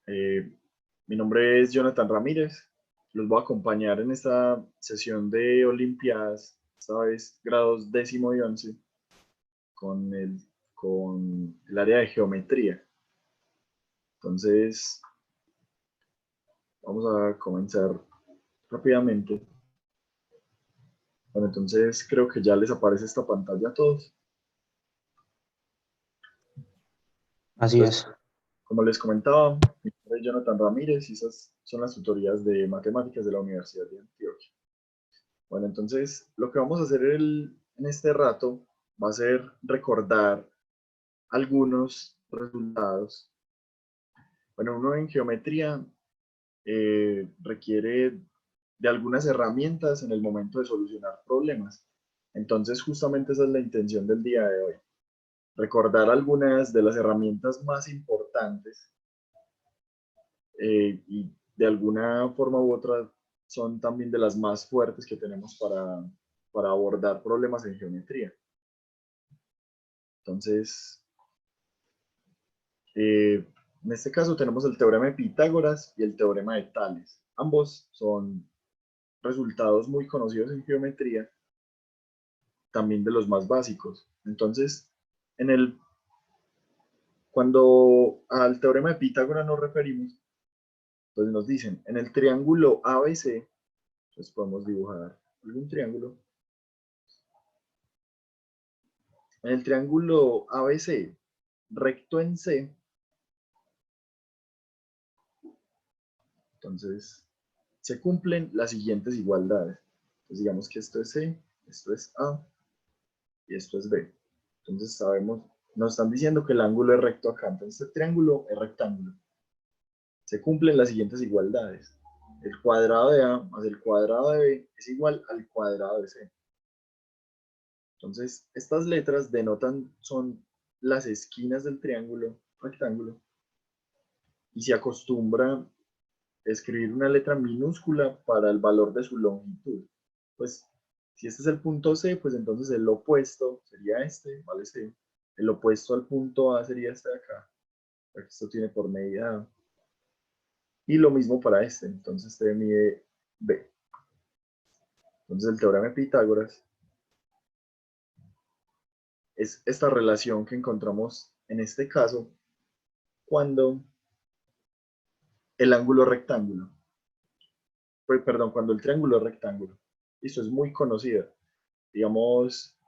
Eh, Mi nombre es Jonathan Ramírez. Los voy a acompañar en esta sesión de Olimpiadas, esta vez grados 10º y 11, con el área de geometría. Entonces, vamos a comenzar rápidamente. Bueno, entonces creo que ya les aparece esta pantalla a todos. Así Entonces, es. como les comentaba, mi nombre es Jonathan Ramírez y esas son las tutorías de matemáticas de la Universidad de Antioquia. Bueno, entonces lo que vamos a hacer en este rato va a ser recordar algunos resultados. Bueno, uno en geometría requiere de algunas herramientas en el momento de solucionar problemas. Entonces, justamente esa es la intención del día de hoy. Recordar algunas de las herramientas más importantes y de alguna forma u otra son también de las más fuertes que tenemos para abordar problemas en geometría. Entonces, en este caso tenemos el teorema de Pitágoras y el teorema de Tales. Ambos son resultados muy conocidos en geometría, también de los más básicos. Entonces, cuando al teorema de Pitágoras nos referimos, pues nos dicen, en el triángulo ABC, pues podemos dibujar algún triángulo. En el triángulo ABC, recto en C, entonces se cumplen las siguientes igualdades. Entonces digamos que esto es C, esto es A y esto es B. Entonces sabemos, nos están diciendo que el ángulo es recto acá, entonces este triángulo es rectángulo. Se cumplen las siguientes igualdades. El cuadrado de A más el cuadrado de B es igual al cuadrado de C. Entonces, estas letras denotan, son las esquinas del triángulo rectángulo y se acostumbra a escribir una letra minúscula para el valor de su longitud. Pues, si este es el punto C, pues entonces el opuesto sería este, ¿vale? C. El opuesto al punto A sería este de acá. Esto tiene por medida A. Y lo mismo para este, entonces este mide B. Entonces el teorema de Pitágoras es esta relación que encontramos en este caso cuando el ángulo rectángulo, pues, perdón, cuando el triángulo es rectángulo. Esto es muy conocido. Digamos,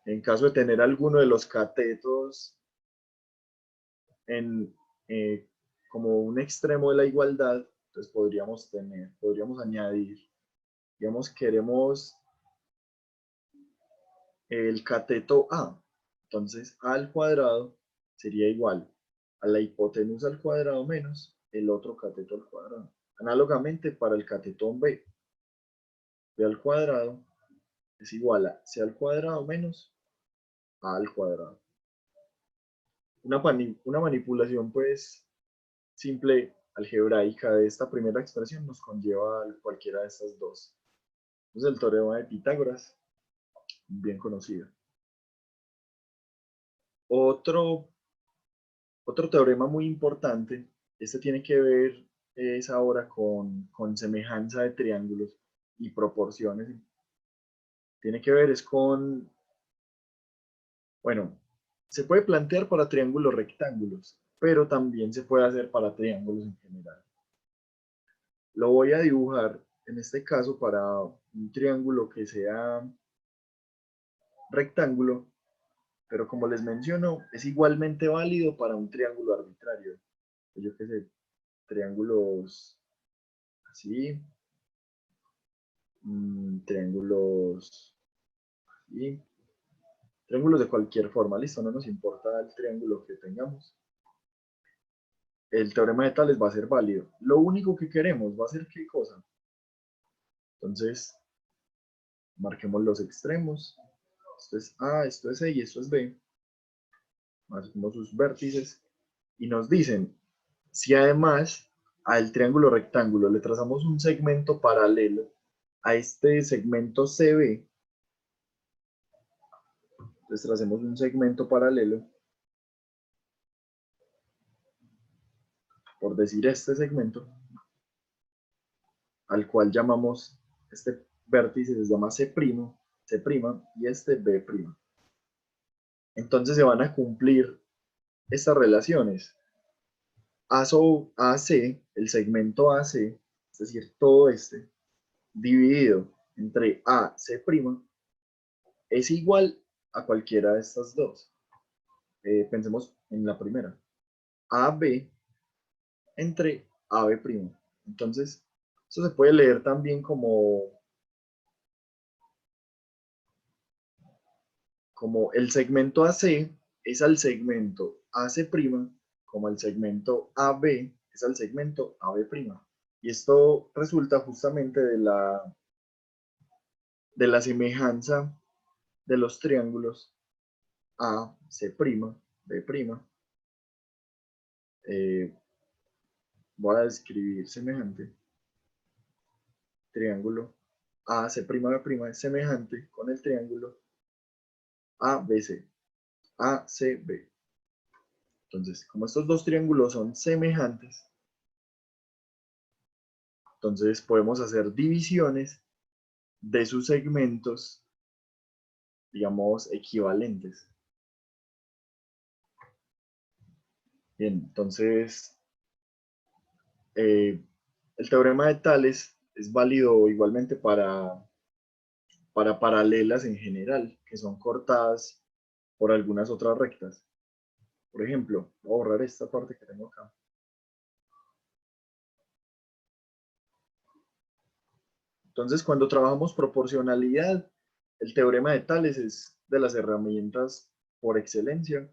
en caso de tener alguno de los catetos en, eh, como un extremo de la igualdad, entonces podríamos añadir, digamos, queremos el cateto A. Entonces, A al cuadrado sería igual a la hipotenusa al cuadrado menos el otro cateto al cuadrado. Análogamente, para el catetón B, B al cuadrado es igual a C al cuadrado menos A al cuadrado. Una manipulación, pues, simple algebraica de esta primera expresión nos conlleva a cualquiera de estas dos. Entonces, el teorema de Pitágoras, bien conocido. Otro teorema muy importante, este tiene que ver es ahora con semejanza de triángulos y proporciones. Tiene que ver es con, bueno, se puede plantear para triángulos rectángulos, pero también se puede hacer para triángulos en general. Lo voy a dibujar en este caso para un triángulo que sea rectángulo, pero como les menciono, es igualmente válido para un triángulo arbitrario. Yo qué sé, triángulos así, triángulos así, triángulos de cualquier forma, listo, no nos importa el triángulo que tengamos. El teorema de Tales va a ser válido. Lo único que queremos va a ser qué cosa. Entonces, marquemos los extremos. Esto es A, esto es C y esto es B. Marquemos sus vértices y nos dicen si además al triángulo rectángulo le trazamos un segmento paralelo a este segmento CB, entonces tracemos un segmento paralelo, por decir este segmento, al cual llamamos, este vértice se llama C', C' y este B'. Entonces se van a cumplir estas relaciones. AC, el segmento AC, es decir, todo este, dividido entre AC', es igual a cualquiera de estas dos. Pensemos en la primera. AB entre AB'. Entonces, eso se puede leer también como el segmento AC es al segmento AC', como el segmento AB es al segmento AB'. Y esto resulta justamente de la semejanza de los triángulos AC', B'. Voy a describir semejante. Triángulo AC', B' es semejante con el triángulo ABC, ACB. Entonces, como estos dos triángulos son semejantes, entonces podemos hacer divisiones de sus segmentos, digamos, equivalentes. Bien, entonces, el teorema de Tales es válido igualmente para paralelas en general, que son cortadas por algunas otras rectas. Por ejemplo, voy a borrar esta parte que tengo acá. Entonces, cuando trabajamos proporcionalidad, el teorema de Tales es de las herramientas por excelencia.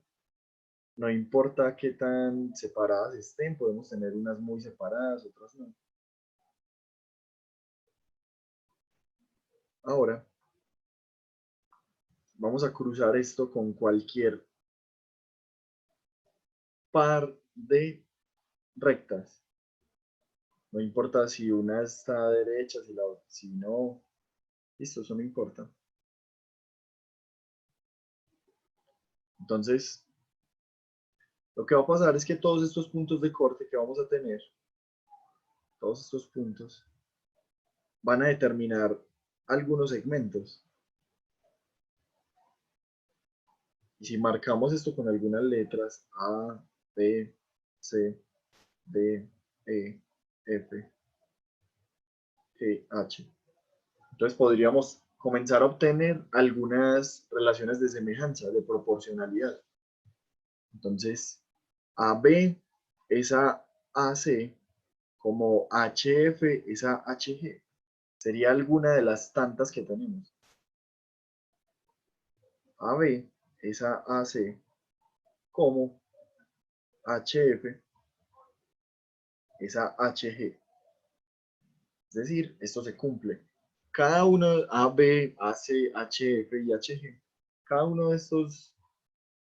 No importa qué tan separadas estén, podemos tener unas muy separadas, otras no. Ahora, vamos a cruzar esto con cualquier par de rectas. No importa si una está derecha, si no. Listo, eso no importa. Entonces, lo que va a pasar es que todos estos puntos de corte que vamos a tener, todos estos puntos, van a determinar algunos segmentos. Y si marcamos esto con algunas letras, A, B, C, D, E, F, G, H, entonces podríamos comenzar a obtener algunas relaciones de semejanza, de proporcionalidad. Entonces, AB es a AC, como HF es a HG. Sería alguna de las tantas que tenemos. AB es a AC, como HF es a HG. Es decir, esto se cumple. Cada uno, AB, AC, HF y HG, cada uno de estos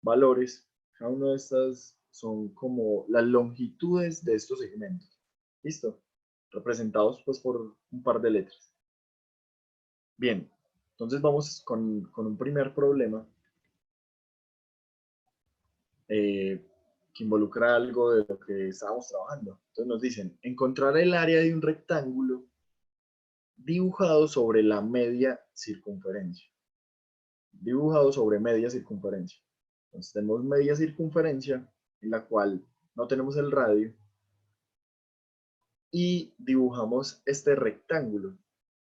valores, cada uno de estas son como las longitudes de estos segmentos. ¿Listo? Representados pues por un par de letras. Bien, entonces vamos con un primer problema que involucra algo de lo que estábamos trabajando. Entonces nos dicen, encontrar el área de un rectángulo dibujado sobre la media circunferencia. Dibujado sobre media circunferencia. Entonces tenemos media circunferencia en la cual no tenemos el radio y dibujamos este rectángulo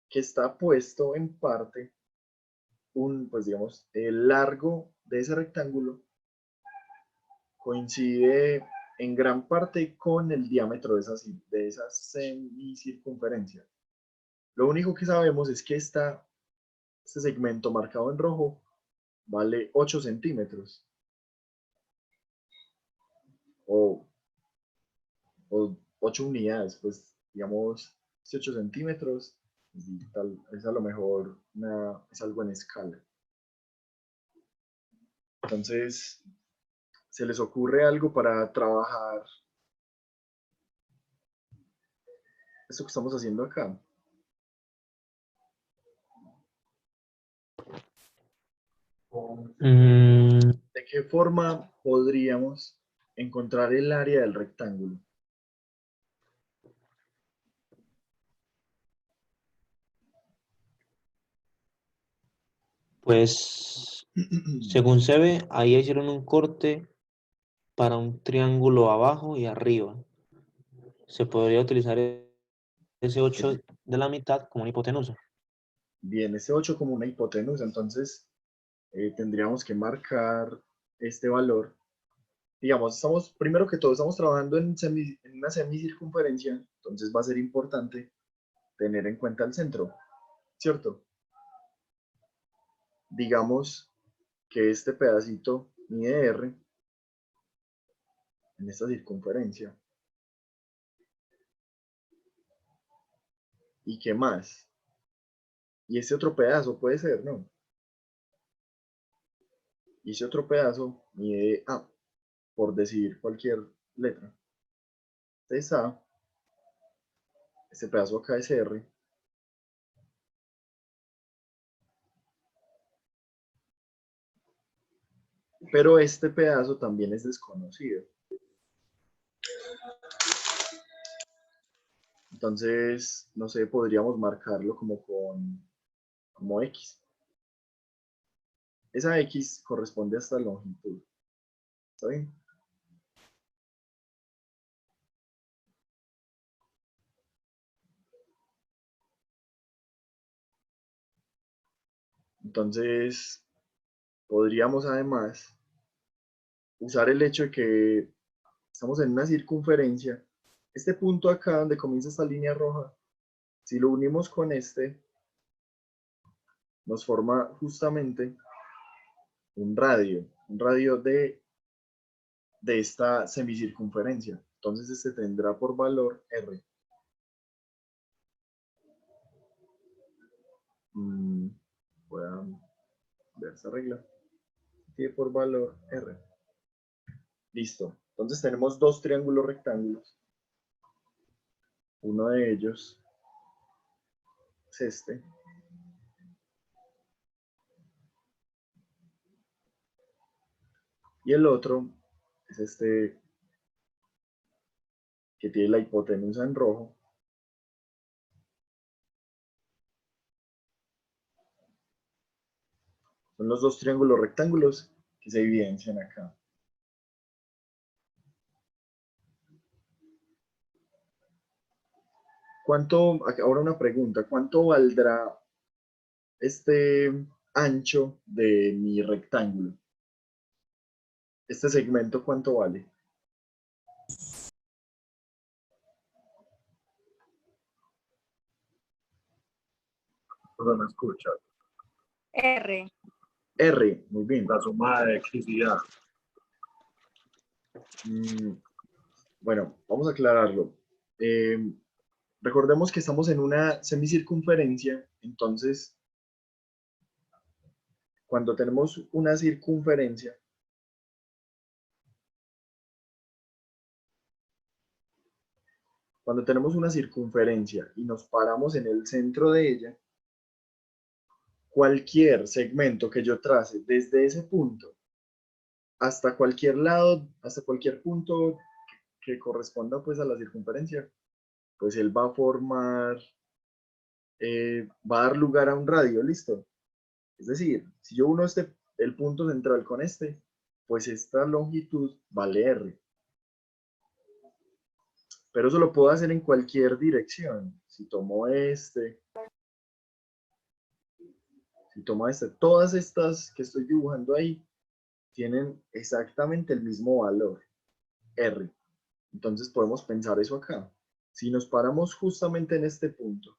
que está puesto en parte, pues digamos, el largo de ese rectángulo coincide en gran parte con el diámetro de esa semicircunferencia. Lo único que sabemos es que este segmento marcado en rojo vale 8 centímetros o, o 8 unidades, pues digamos 18 centímetros es a lo mejor es algo en escala. Entonces, ¿se les ocurre algo para trabajar esto que estamos haciendo acá? Mm, ¿De qué forma podríamos encontrar el área del rectángulo? Pues, según se ve, ahí hicieron un corte para un triángulo abajo y arriba. Se podría utilizar ese 8 Ese- de la mitad como una hipotenusa. Bien, ese 8 como una hipotenusa, entonces tendríamos que marcar este valor. Digamos, estamos, primero que todo, estamos trabajando en una semicircunferencia, entonces va a ser importante tener en cuenta el centro, ¿cierto? Digamos que este pedacito mide R en esta circunferencia. ¿Y qué más? Y este otro pedazo puede ser, ¿no? Y ese otro pedazo mide A, por decir cualquier letra. Este es A, este pedazo acá es R, pero este pedazo también es desconocido. Entonces, no sé, podríamos marcarlo como X. Esa X corresponde a esta longitud. ¿Está bien? Entonces, podríamos además usar el hecho de que estamos en una circunferencia. Este punto acá donde comienza esta línea roja, si lo unimos con este, nos forma justamente un radio de esta semicircunferencia. Entonces este tendrá por valor R. Voy a ver esa regla. Tiene por valor R. Listo. Entonces tenemos dos triángulos rectángulos. Uno de ellos es este. Y el otro es este que tiene la hipotenusa en rojo. Son los dos triángulos rectángulos que se evidencian acá. ¿Cuánto, ahora una pregunta, cuánto valdrá este ancho de mi rectángulo? Este segmento, ¿cuánto vale? No me escucha. R. R, muy bien. La suma de X y A. Bueno, vamos a aclararlo. Recordemos que estamos en una semicircunferencia, entonces, cuando tenemos una circunferencia, y nos paramos en el centro de ella, cualquier segmento que yo trace desde ese punto hasta cualquier lado, hasta cualquier punto que corresponda pues a la circunferencia, pues él va a formar, va a dar lugar a un radio, ¿listo? Es decir, si yo uno el punto central con este, pues esta longitud vale R. Pero eso lo puedo hacer en cualquier dirección. Si tomo todas estas que estoy dibujando ahí tienen exactamente el mismo valor, R. Entonces podemos pensar eso acá. Si nos paramos justamente en este punto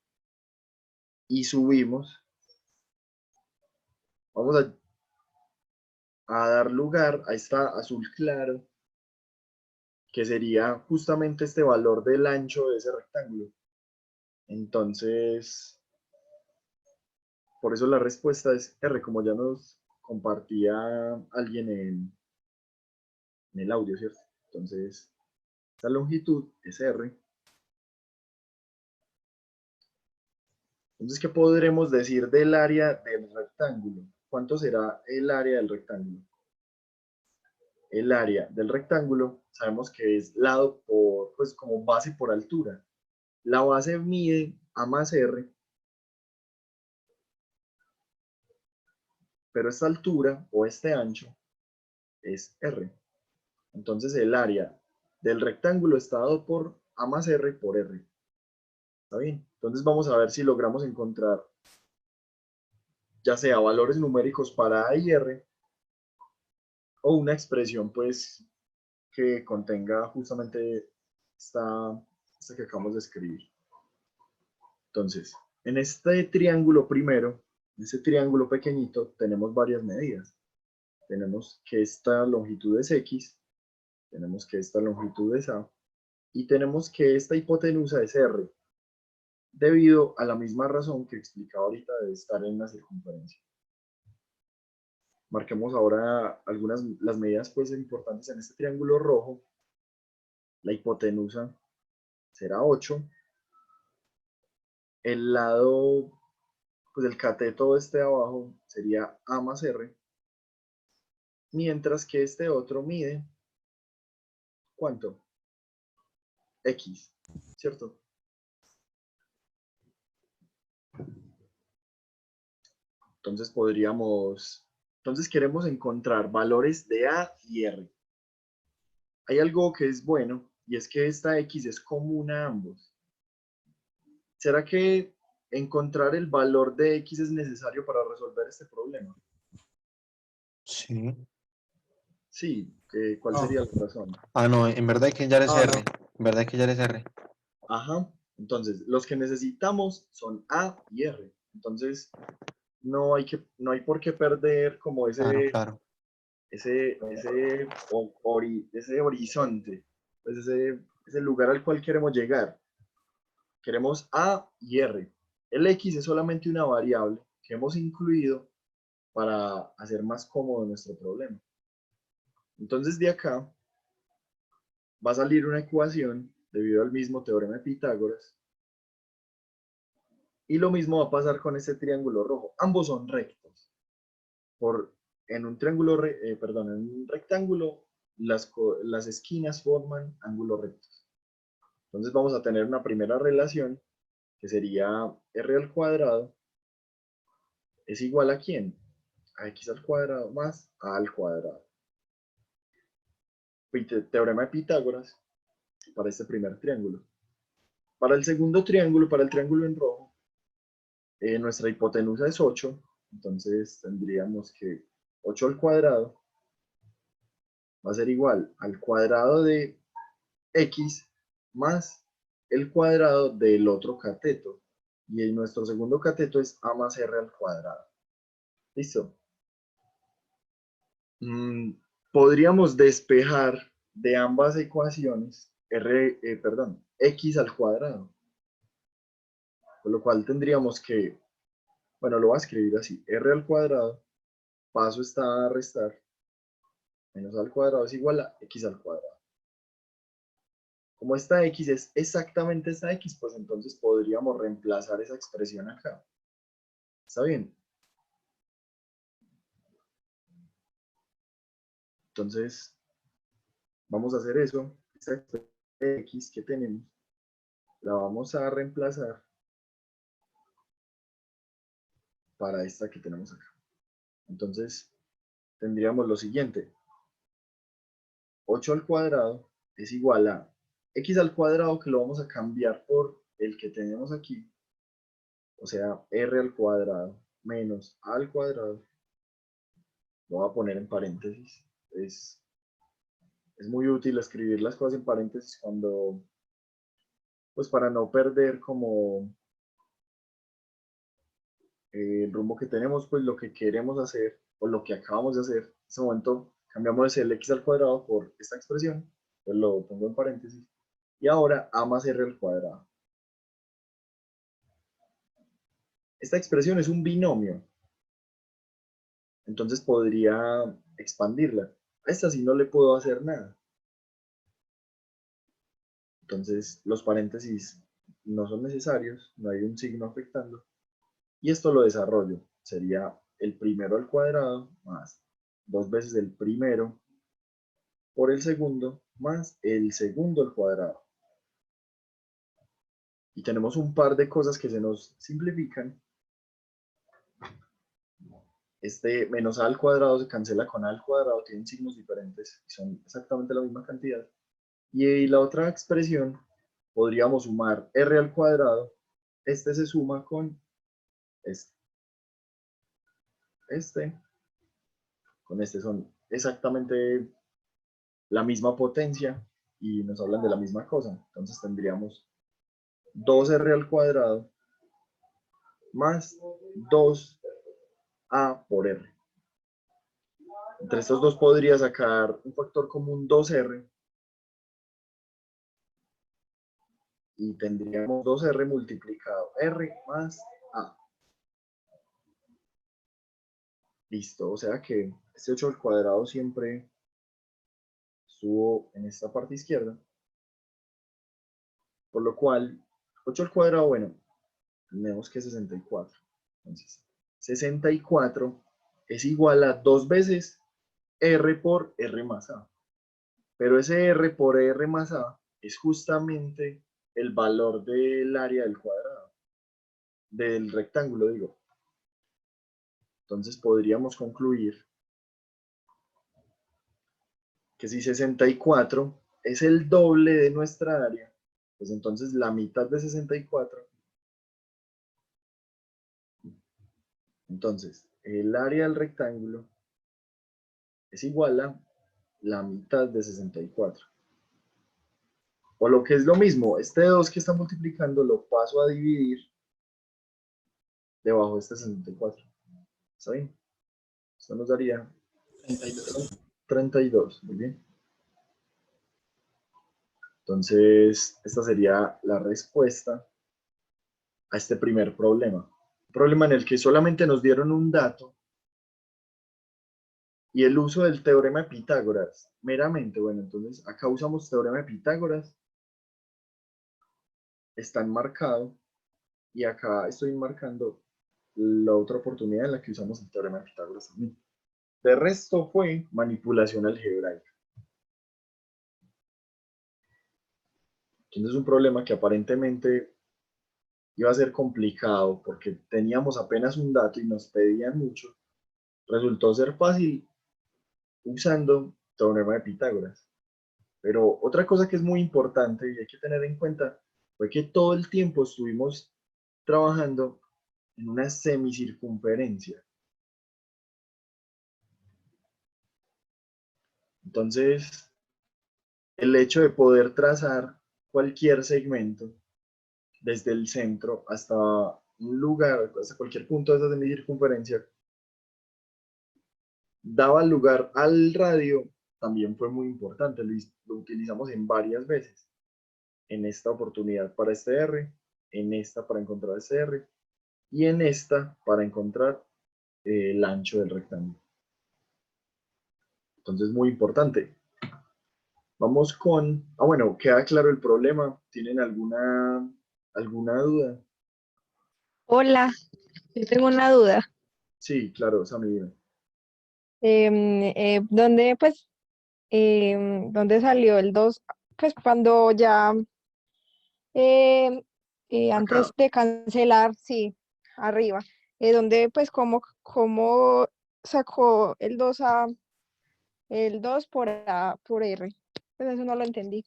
y subimos, vamos a dar lugar a esta azul claro, que sería justamente este valor del ancho de ese rectángulo. Entonces, por eso la respuesta es R, como ya nos compartía alguien en el audio, ¿cierto? Entonces, esta longitud es R. Entonces, ¿qué podremos decir del área del rectángulo? ¿Cuánto será el área del rectángulo? El área del rectángulo sabemos que es lado por, pues como base por altura. La base mide A más R. pero esta altura o este ancho es R. Entonces el área del rectángulo está dado por A más R por R. ¿Está bien? Entonces vamos a ver si logramos encontrar ya sea valores numéricos para A y R o una expresión pues que contenga justamente esta que acabamos de escribir. Entonces, en este triángulo primero, en este triángulo pequeñito, tenemos varias medidas. Tenemos que esta longitud es X, tenemos que esta longitud es A, y tenemos que esta hipotenusa es R, debido a la misma razón que explicaba ahorita de estar en la circunferencia. Marquemos ahora las medidas pues importantes en este triángulo rojo. La hipotenusa será 8. El lado, pues el cateto este de abajo sería A más R, mientras que este otro mide, ¿cuánto? X, ¿cierto? Entonces queremos encontrar valores de A y R. Hay algo que es bueno, y es que esta X es común a ambos. ¿Será que encontrar el valor de X es necesario para resolver este problema? Sí. Sí, ¿cuál sería la razón? No, en verdad hay que hallar es No, R. En verdad hay que hallar es R. Ajá, entonces los que necesitamos son A y R. Entonces no hay por qué perder como Claro. ese horizonte, pues ese lugar al cual queremos llegar. Queremos A y R. El X es solamente una variable que hemos incluido para hacer más cómodo nuestro problema. Entonces de acá va a salir una ecuación debido al mismo teorema de Pitágoras. Y lo mismo va a pasar con este triángulo rojo. Ambos son rectos. En un rectángulo, las esquinas forman ángulos rectos. Entonces vamos a tener una primera relación que sería R al cuadrado es igual ¿a quién? A X al cuadrado más A al cuadrado. Teorema de Pitágoras para este primer triángulo. Para el segundo triángulo, para el triángulo en rojo, nuestra hipotenusa es 8, entonces tendríamos que 8 al cuadrado va a ser igual al cuadrado de X más el cuadrado del otro cateto. Y en nuestro segundo cateto es A más R al cuadrado. ¿Listo? Podríamos despejar de ambas ecuaciones X al cuadrado. Con lo cual tendríamos que, bueno, lo voy a escribir así, R al cuadrado, paso está a restar, menos A al cuadrado es igual a X al cuadrado. Como esta X es exactamente esta X, pues entonces podríamos reemplazar esa expresión acá. ¿Está bien? Entonces, vamos a hacer eso. Esta X que tenemos, la vamos a reemplazar para esta que tenemos acá. Entonces, tendríamos lo siguiente. 8 al cuadrado es igual a X al cuadrado, que lo vamos a cambiar por el que tenemos aquí. O sea, R al cuadrado menos A al cuadrado. Lo voy a poner en paréntesis. Es muy útil escribir las cosas en paréntesis pues para no perder como el rumbo que tenemos, pues lo que queremos hacer o lo que acabamos de hacer. En este momento cambiamos el X al cuadrado por esta expresión, pues lo pongo en paréntesis. Y ahora A más R al cuadrado. Esta expresión es un binomio, entonces podría expandirla. A esta sí no le puedo hacer nada. Entonces los paréntesis no son necesarios, no hay un signo afectando. Y esto lo desarrollo. Sería el primero al cuadrado más 2 veces el primero por el segundo más el segundo al cuadrado. Y tenemos un par de cosas que se nos simplifican. Este menos a al cuadrado se cancela con a al cuadrado, tienen signos diferentes, son exactamente la misma cantidad. Y la otra expresión, podríamos sumar r al cuadrado, este se suma con este, con este son exactamente la misma potencia y nos hablan de la misma cosa. Entonces tendríamos 2r al cuadrado más 2a por r. Entre estos dos podría sacar un factor común 2r y tendríamos 2r multiplicado r más a. Listo, o sea que este 8 al cuadrado siempre estuvo en esta parte izquierda. Por lo cual, 8 al cuadrado, bueno, tenemos que 64. Entonces, 64 es igual a 2 veces r por r más a. Pero ese r por r más a es justamente el valor del área del cuadrado, del rectángulo, digo. Entonces podríamos concluir que si 64 es el doble de nuestra área, pues entonces la mitad de 64. Entonces, el área del rectángulo es igual a la mitad de 64. O lo que es lo mismo, este 2 que está multiplicando lo paso a dividir debajo de este 64. ¿Está bien? Esto nos daría 32. Muy bien. Entonces, esta sería la respuesta a este primer problema. Un problema en el que solamente nos dieron un dato y el uso del teorema de Pitágoras, meramente, bueno, entonces acá usamos teorema de Pitágoras, está enmarcado, y acá estoy marcando la otra oportunidad en la que usamos el teorema de Pitágoras también. De resto fue manipulación algebraica. Entonces un problema que aparentemente iba a ser complicado porque teníamos apenas un dato y nos pedían mucho, resultó ser fácil usando teorema de Pitágoras. Pero otra cosa que es muy importante y hay que tener en cuenta fue que todo el tiempo estuvimos trabajando en una semicircunferencia. Entonces, el hecho de poder trazar cualquier segmento desde el centro hasta un lugar, hasta cualquier punto de esa semicircunferencia, daba lugar al radio, también fue muy importante, lo utilizamos en varias veces. En esta oportunidad para este R, en esta para encontrar este R, y en esta para encontrar el ancho del rectángulo. Entonces, muy importante. Vamos con... Ah, bueno, queda claro el problema. ¿Tienen alguna duda? Hola, yo tengo una duda. Sí, claro, Sammy, dime. ¿Dónde, pues, dónde salió el 2? Pues cuando ya, em, Acá. antes de cancelar, sí, arriba. ¿Dónde, pues, cómo sacó el 2 por R? Pues eso no lo entendí.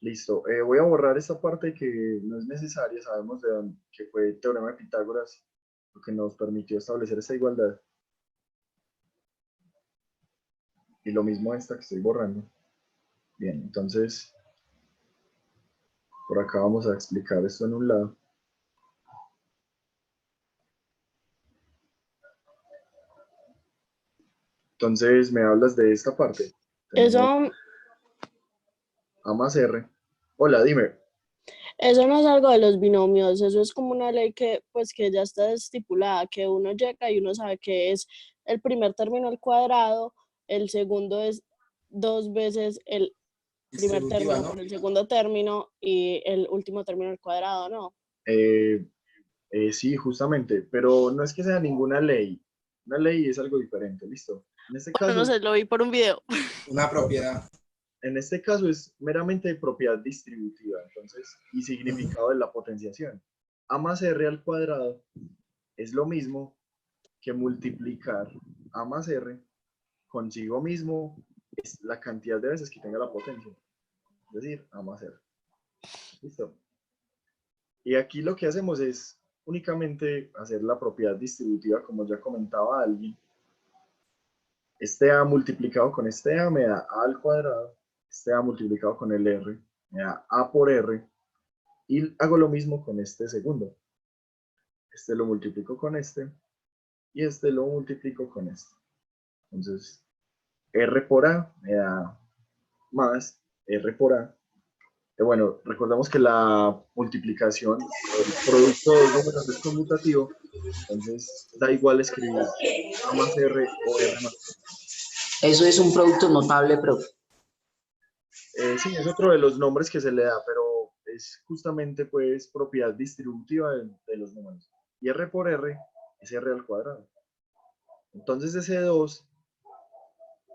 Listo. Voy a borrar esta parte que no es necesaria. Sabemos de dónde, que fue el teorema de Pitágoras lo que nos permitió establecer esa igualdad. Y lo mismo esta que estoy borrando. Bien, entonces por acá vamos a explicar esto en un lado. Entonces me hablas de esta parte. Tenemos Eso, A más R. Hola, dime. eso no es algo de los binomios, eso es como una ley que, pues, que ya está estipulada, que uno llega y uno sabe que es el primer término al cuadrado, el segundo es 2 veces el primer Distributiva, término ¿no? por el segundo término y el último término al cuadrado, ¿no? Sí, justamente, pero no es que sea ninguna ley. Una ley es algo diferente, ¿listo? En este Bueno, no caso, sé, lo vi por un video. Una propiedad. es meramente propiedad distributiva, entonces, y significado de la potenciación. A más R al cuadrado es lo mismo que multiplicar A más R consigo mismo es la cantidad de veces que tenga la potencia. Es decir, A más R. ¿Listo? Y aquí lo que hacemos es únicamente hacer la propiedad distributiva, como ya comentaba alguien. Este A multiplicado con este A me da A al cuadrado. Este A multiplicado con el R me da A por R. Y hago lo mismo con este segundo. Este lo multiplico con este. Y este lo multiplico con este. Entonces, R por A me da más R por A. Bueno, recordemos que la multiplicación, el producto de dos números es conmutativo, entonces da igual escribir A más R o R más. Eso es un producto notable, pero Sí, es otro de los nombres que se le da, pero es justamente pues propiedad distributiva de los números. Y R por R es R al cuadrado. Entonces ese 2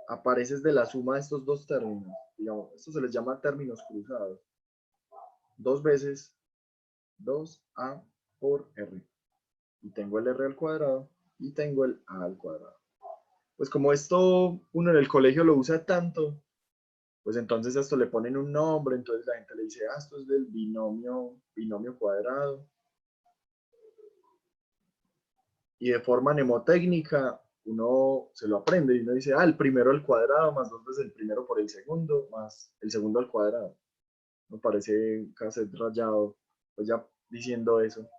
aparece de la suma de estos dos términos. Digamos, esto se les llama términos cruzados. 2 veces 2A por R. Y tengo el R al cuadrado y tengo el A al cuadrado. Pues como esto uno en el colegio lo usa tanto, pues entonces a esto le ponen un nombre, entonces la gente le dice, ah, esto es del binomio cuadrado. Y de forma mnemotécnica, uno se lo aprende y uno dice, ah, el primero al cuadrado más 2 veces el primero por el segundo, más el segundo al cuadrado. Me parece un cassette rayado, pues ya diciendo eso.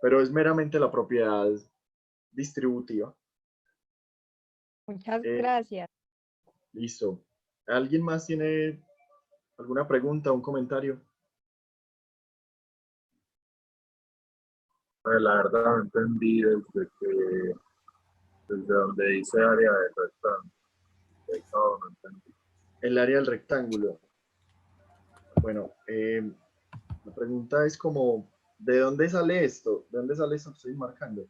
Pero es meramente la propiedad distributiva. Muchas Eh, gracias. Listo. ¿Alguien más tiene alguna pregunta, un comentario? Pues la verdad no entendí desde donde dice área de rectángulo. No, no entendí. El área del rectángulo. Bueno, la pregunta es como, ¿de dónde sale esto? ¿De dónde sale esto que estoy marcando?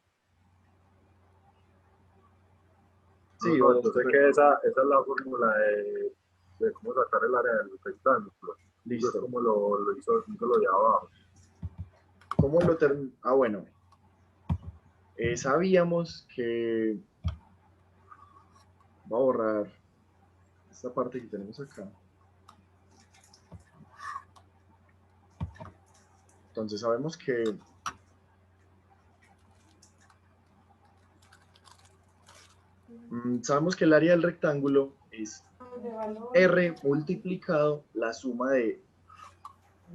Sí, No, o yo sé que esa es la fórmula de cómo sacar el área del rectángulo. Eso es listo. como lo hizo lo de abajo. ¿Cómo lo termino? Ah, bueno. Sabíamos que... Voy a borrar esta parte que tenemos acá. Entonces sabemos que el área del rectángulo es R multiplicado la suma de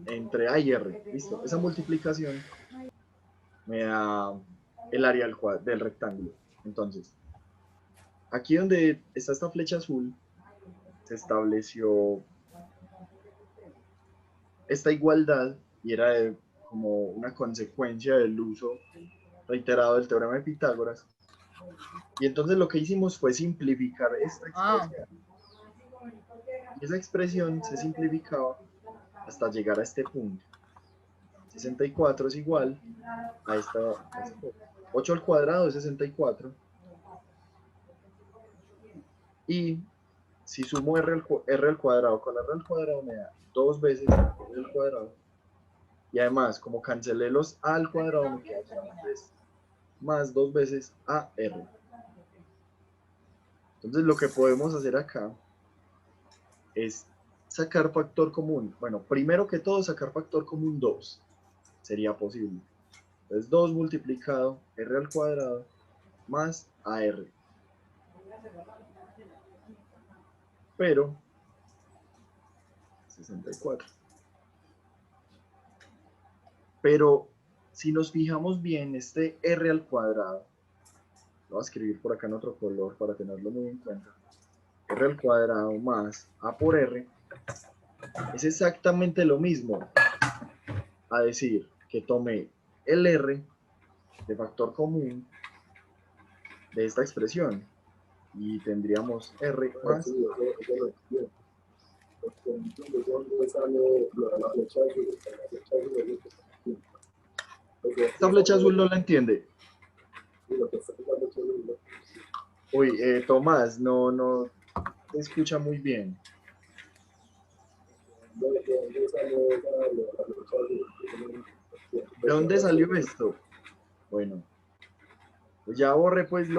entre A y R. ¿Listo? Esa multiplicación me da el área del rectángulo. Entonces, aquí donde está esta flecha azul, se estableció esta igualdad y era como una consecuencia del uso reiterado del teorema de Pitágoras. Y entonces lo que hicimos fue simplificar esta expresión. Y esa expresión se simplificaba hasta llegar a este punto. 64 es igual a esta 8 al cuadrado es 64. Y si sumo R al cuadrado con R al cuadrado me da 2 veces R al cuadrado. Y además, como cancelé los A al cuadrado, me queda solamente esto. Más 2 veces AR. Entonces lo que podemos hacer acá es sacar factor común. Bueno, primero que todo sacar factor común 2. Sería posible. Entonces 2 multiplicado R al cuadrado más AR. Pero 64. Pero si nos fijamos bien, este R al cuadrado, lo voy a escribir por acá en otro color para tenerlo muy en cuenta. R al cuadrado más A por R es exactamente lo mismo a decir que tomé el R de factor común de esta expresión y tendríamos R más. Sí, eso lo entiendo. Porque entonces, ¿dónde sale lo de la flecha azul? La flecha azul es lo que está aquí. Esta flecha azul no la entiende. Y lo que está en la flecha azul, ¿no? Uy, Tomás, no se escucha muy bien. ¿Dónde sale la flecha azul? ¿De dónde salió esto? Bueno, Pues ya borré pues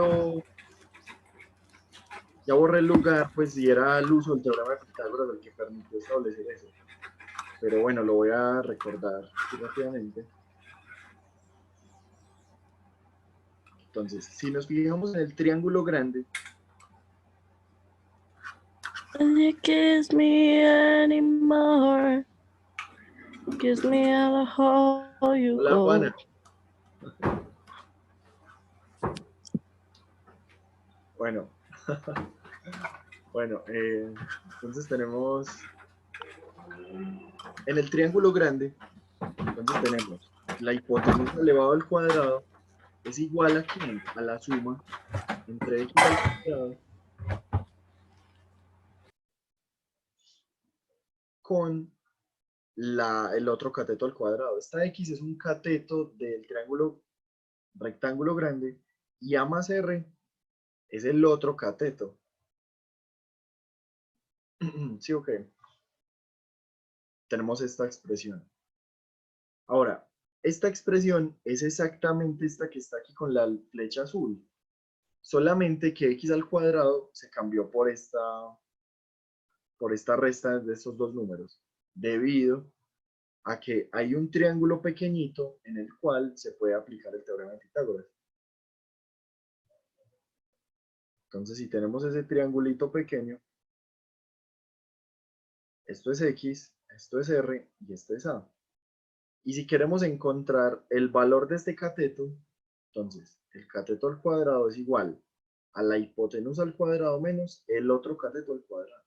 ya borré el lugar, pues si era el uso del teorema de Pitágoras el que permitió establecer eso. Pero bueno, lo voy a recordar rápidamente. Entonces, si nos fijamos en el triángulo grande, And you kiss me anymore. Kiss me out of how you hola go. Juana. Bueno, bueno, entonces tenemos en el triángulo grande, entonces tenemos la hipotenusa elevado al cuadrado es igual a ¿quién? A la suma entre x al cuadrado con el otro cateto al cuadrado. Esta x es un cateto del triángulo rectángulo grande y a más r es el otro cateto. ¿Sí o qué? Tenemos esta expresión. Ahora, esta expresión es exactamente esta que está aquí con la flecha azul. Solamente que x al cuadrado se cambió por esta resta de estos dos números, debido a que hay un triángulo pequeñito en el cual se puede aplicar el teorema de Pitágoras. Entonces, si tenemos ese triangulito pequeño, esto es x, esto es r y esto es a. Y si queremos encontrar el valor de este cateto, entonces el cateto al cuadrado es igual a la hipotenusa al cuadrado menos el otro cateto al cuadrado.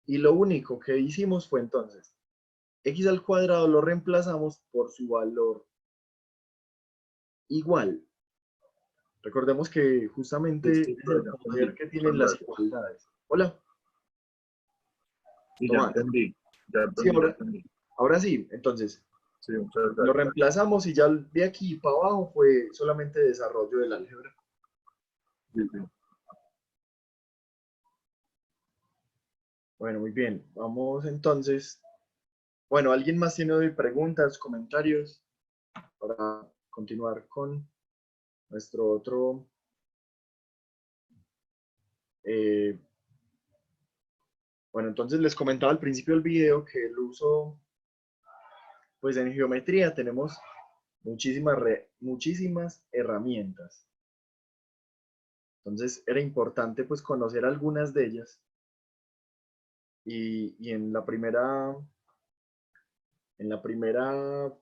Y lo único que hicimos fue entonces, x al cuadrado lo reemplazamos por su valor igual. Recordemos que justamente es el poder que tienen las igualdades. Hola. Y ya Tomás. entendí. Sí, ahora sí, entonces Sí, muchas lo gracias. reemplazamos y ya de aquí para abajo fue solamente desarrollo del álgebra. Sí, sí. Bueno, muy bien. Vamos entonces. Bueno, ¿alguien más tiene preguntas, comentarios para continuar con nuestro otro bueno, entonces les comentaba al principio del video que el uso, pues en geometría tenemos muchísimas herramientas. Entonces era importante pues conocer algunas de ellas. Y en la primera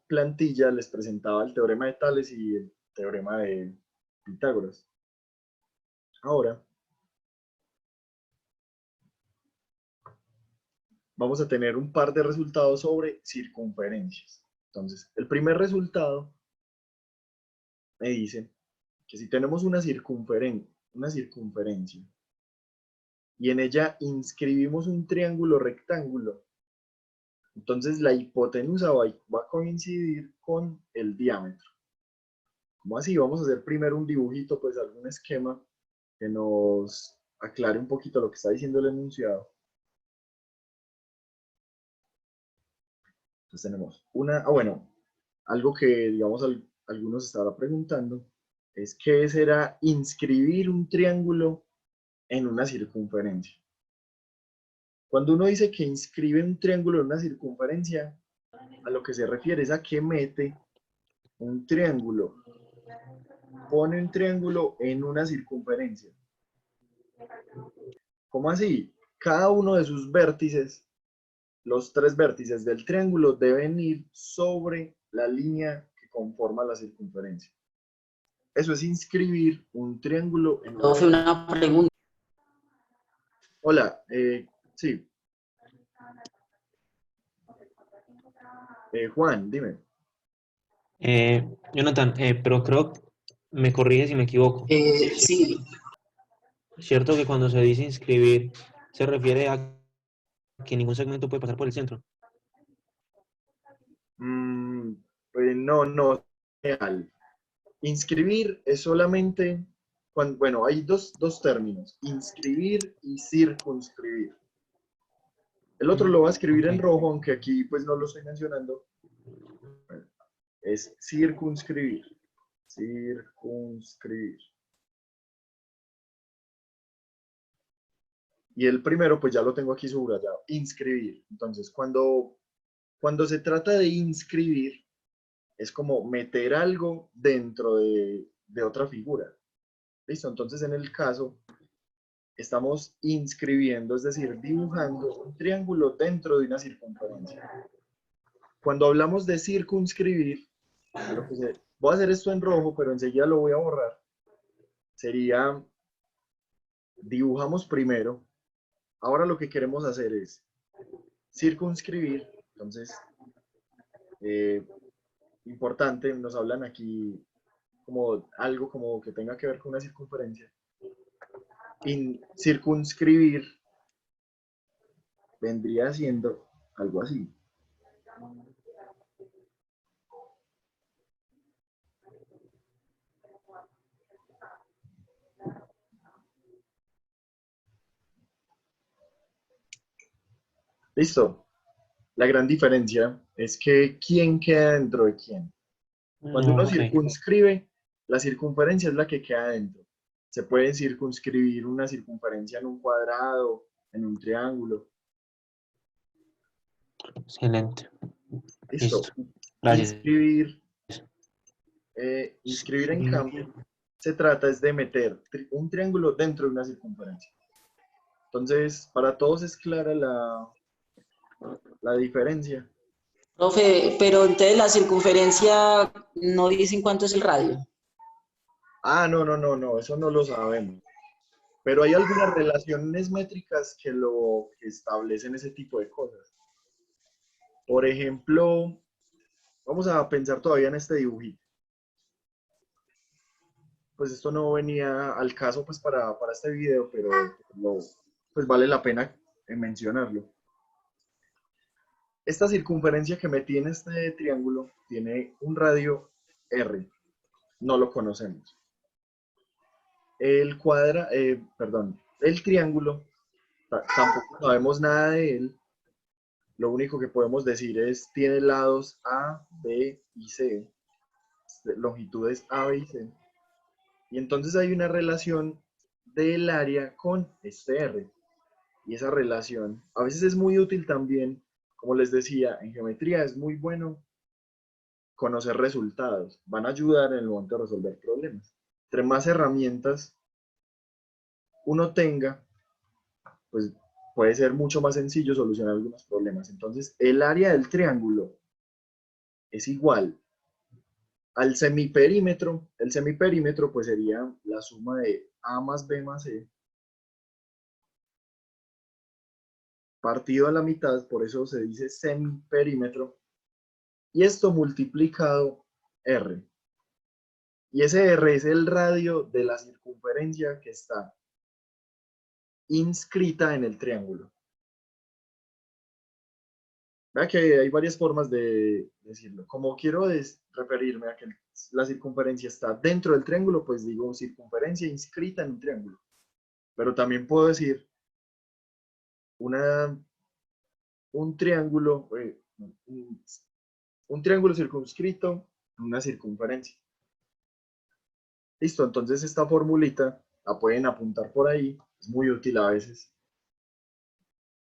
plantilla les presentaba el teorema de Tales y el teorema de Pitágoras. Ahora vamos a tener un par de resultados sobre circunferencias. Entonces, el primer resultado me dice que si tenemos una circunferencia y en ella inscribimos un triángulo rectángulo, entonces la hipotenusa va a coincidir con el diámetro. ¿Cómo así? Vamos a hacer primero un dibujito, pues algún esquema que nos aclare un poquito lo que está diciendo el enunciado. Entonces tenemos bueno, algo que digamos algunos estarán preguntando es qué será inscribir un triángulo en una circunferencia. Cuando uno dice que inscribe un triángulo en una circunferencia, a lo que se refiere es a que mete un triángulo, pone un triángulo en una circunferencia. ¿Cómo así? Cada uno de sus vértices, los tres vértices del triángulo deben ir sobre la línea que conforma la circunferencia. Eso es inscribir un triángulo en una Profe, una pregunta. Hola, sí. Juan, dime. Jonathan, pero creo, me corrige si me equivoco. Sí, ¿Cierto que cuando se dice inscribir se refiere a que ningún segmento puede pasar por el centro? Pues no, real. Inscribir es solamente, bueno, hay dos términos, inscribir y circunscribir. El otro lo va a escribir en Ok. rojo, aunque aquí pues no lo estoy mencionando. Bueno, es circunscribir. circunscribir. Y el primero, pues ya lo tengo aquí subrayado, inscribir. Entonces, cuando se trata de inscribir, es como meter algo dentro de otra figura. ¿Listo? Entonces, en el caso, estamos inscribiendo, es decir, dibujando un triángulo dentro de una circunferencia. Cuando hablamos de circunscribir, voy a hacer esto en rojo, pero enseguida lo voy a borrar. Sería, dibujamos primero. Ahora lo que queremos hacer es circunscribir. Entonces, importante, nos hablan aquí como algo como que tenga que ver con una circunferencia. Circunscribir vendría siendo algo así. Listo. La gran diferencia es que quién queda dentro de quién. Cuando uno Ok. circunscribe, la circunferencia es la que queda dentro. Se puede circunscribir una circunferencia en un cuadrado, en un triángulo. Excelente. Listo. Listo. Gracias. Inscribir en cambio, se trata es de meter un triángulo dentro de una circunferencia. Entonces, para todos es clara la diferencia. Profe, pero entonces la circunferencia no dicen cuánto es el radio. Ah, no, eso no lo sabemos. Pero hay algunas relaciones métricas que que establecen ese tipo de cosas. Por ejemplo, vamos a pensar todavía en este dibujito. Pues esto no venía al caso pues para este video, pero pues vale la pena mencionarlo. Esta circunferencia que metí en este triángulo tiene un radio R. No lo conocemos. El triángulo, tampoco sabemos nada de él. Lo único que podemos decir es tiene lados A, B y C, longitudes A, B y C. Y entonces hay una relación del área con este R. Y esa relación a veces es muy útil también, como les decía, en geometría es muy bueno conocer resultados. Van a ayudar en el momento de resolver problemas. Entre más herramientas uno tenga, pues puede ser mucho más sencillo solucionar algunos problemas. Entonces, el área del triángulo es igual al semiperímetro. El semiperímetro pues sería la suma de A más B más C partido a la mitad, por eso se dice semiperímetro, y esto multiplicado R. Y ese R es el radio de la circunferencia que está inscrita en el triángulo. Vea que hay varias formas de decirlo. Como quiero referirme a que la circunferencia está dentro del triángulo, pues digo circunferencia inscrita en un triángulo. Pero también puedo decir un triángulo, un triángulo circunscrito en una circunferencia. Listo, entonces esta formulita la pueden apuntar por ahí, es muy útil a veces.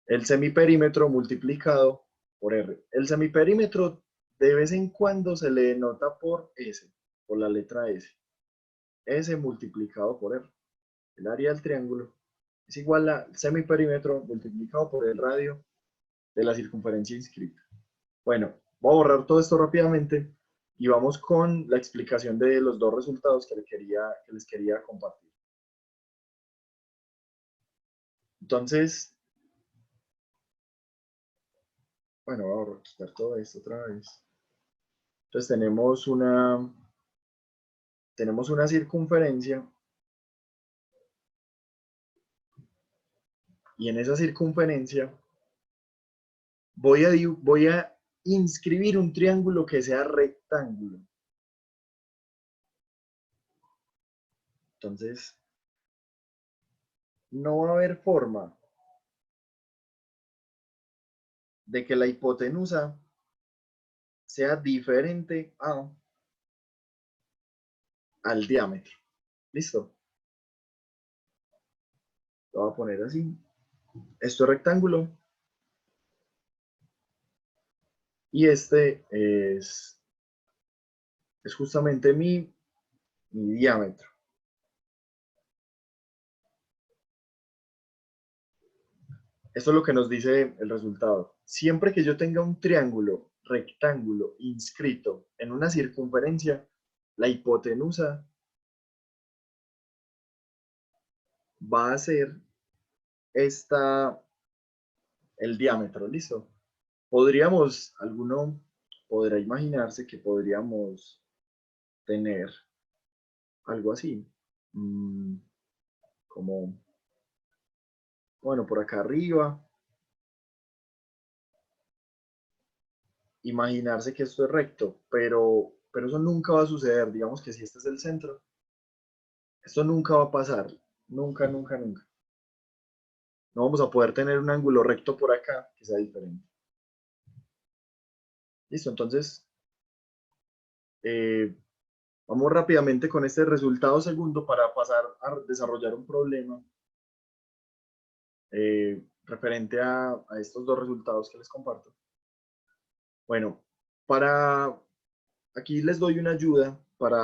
El semiperímetro multiplicado por R. El semiperímetro de vez en cuando se le denota por S, por la letra S. S multiplicado por R. El área del triángulo es igual al semiperímetro multiplicado por el radio de la circunferencia inscrita. Bueno, voy a borrar todo esto rápidamente y vamos con la explicación de los dos resultados que les quería compartir. Entonces, bueno, voy a quitar todo esto otra vez. Entonces tenemos una circunferencia y en esa circunferencia voy a inscribir un triángulo que sea rectángulo. Entonces, no va a haber forma de que la hipotenusa sea diferente a al diámetro. ¿Listo? Lo voy a poner así. Esto es rectángulo. Y este es justamente mi diámetro. Esto es lo que nos dice el resultado. Siempre que yo tenga un triángulo rectángulo inscrito en una circunferencia, la hipotenusa va a ser el diámetro, ¿listo? Alguno podrá imaginarse que podríamos tener algo así, como, bueno, por acá arriba, imaginarse que esto es recto, pero eso nunca va a suceder. Digamos que si este es el centro, esto nunca va a pasar, nunca, nunca, nunca. No vamos a poder tener un ángulo recto por acá que sea diferente. Listo, entonces, vamos rápidamente con este resultado segundo para pasar a desarrollar un problema referente a estos dos resultados que les comparto. Bueno, aquí les doy una ayuda para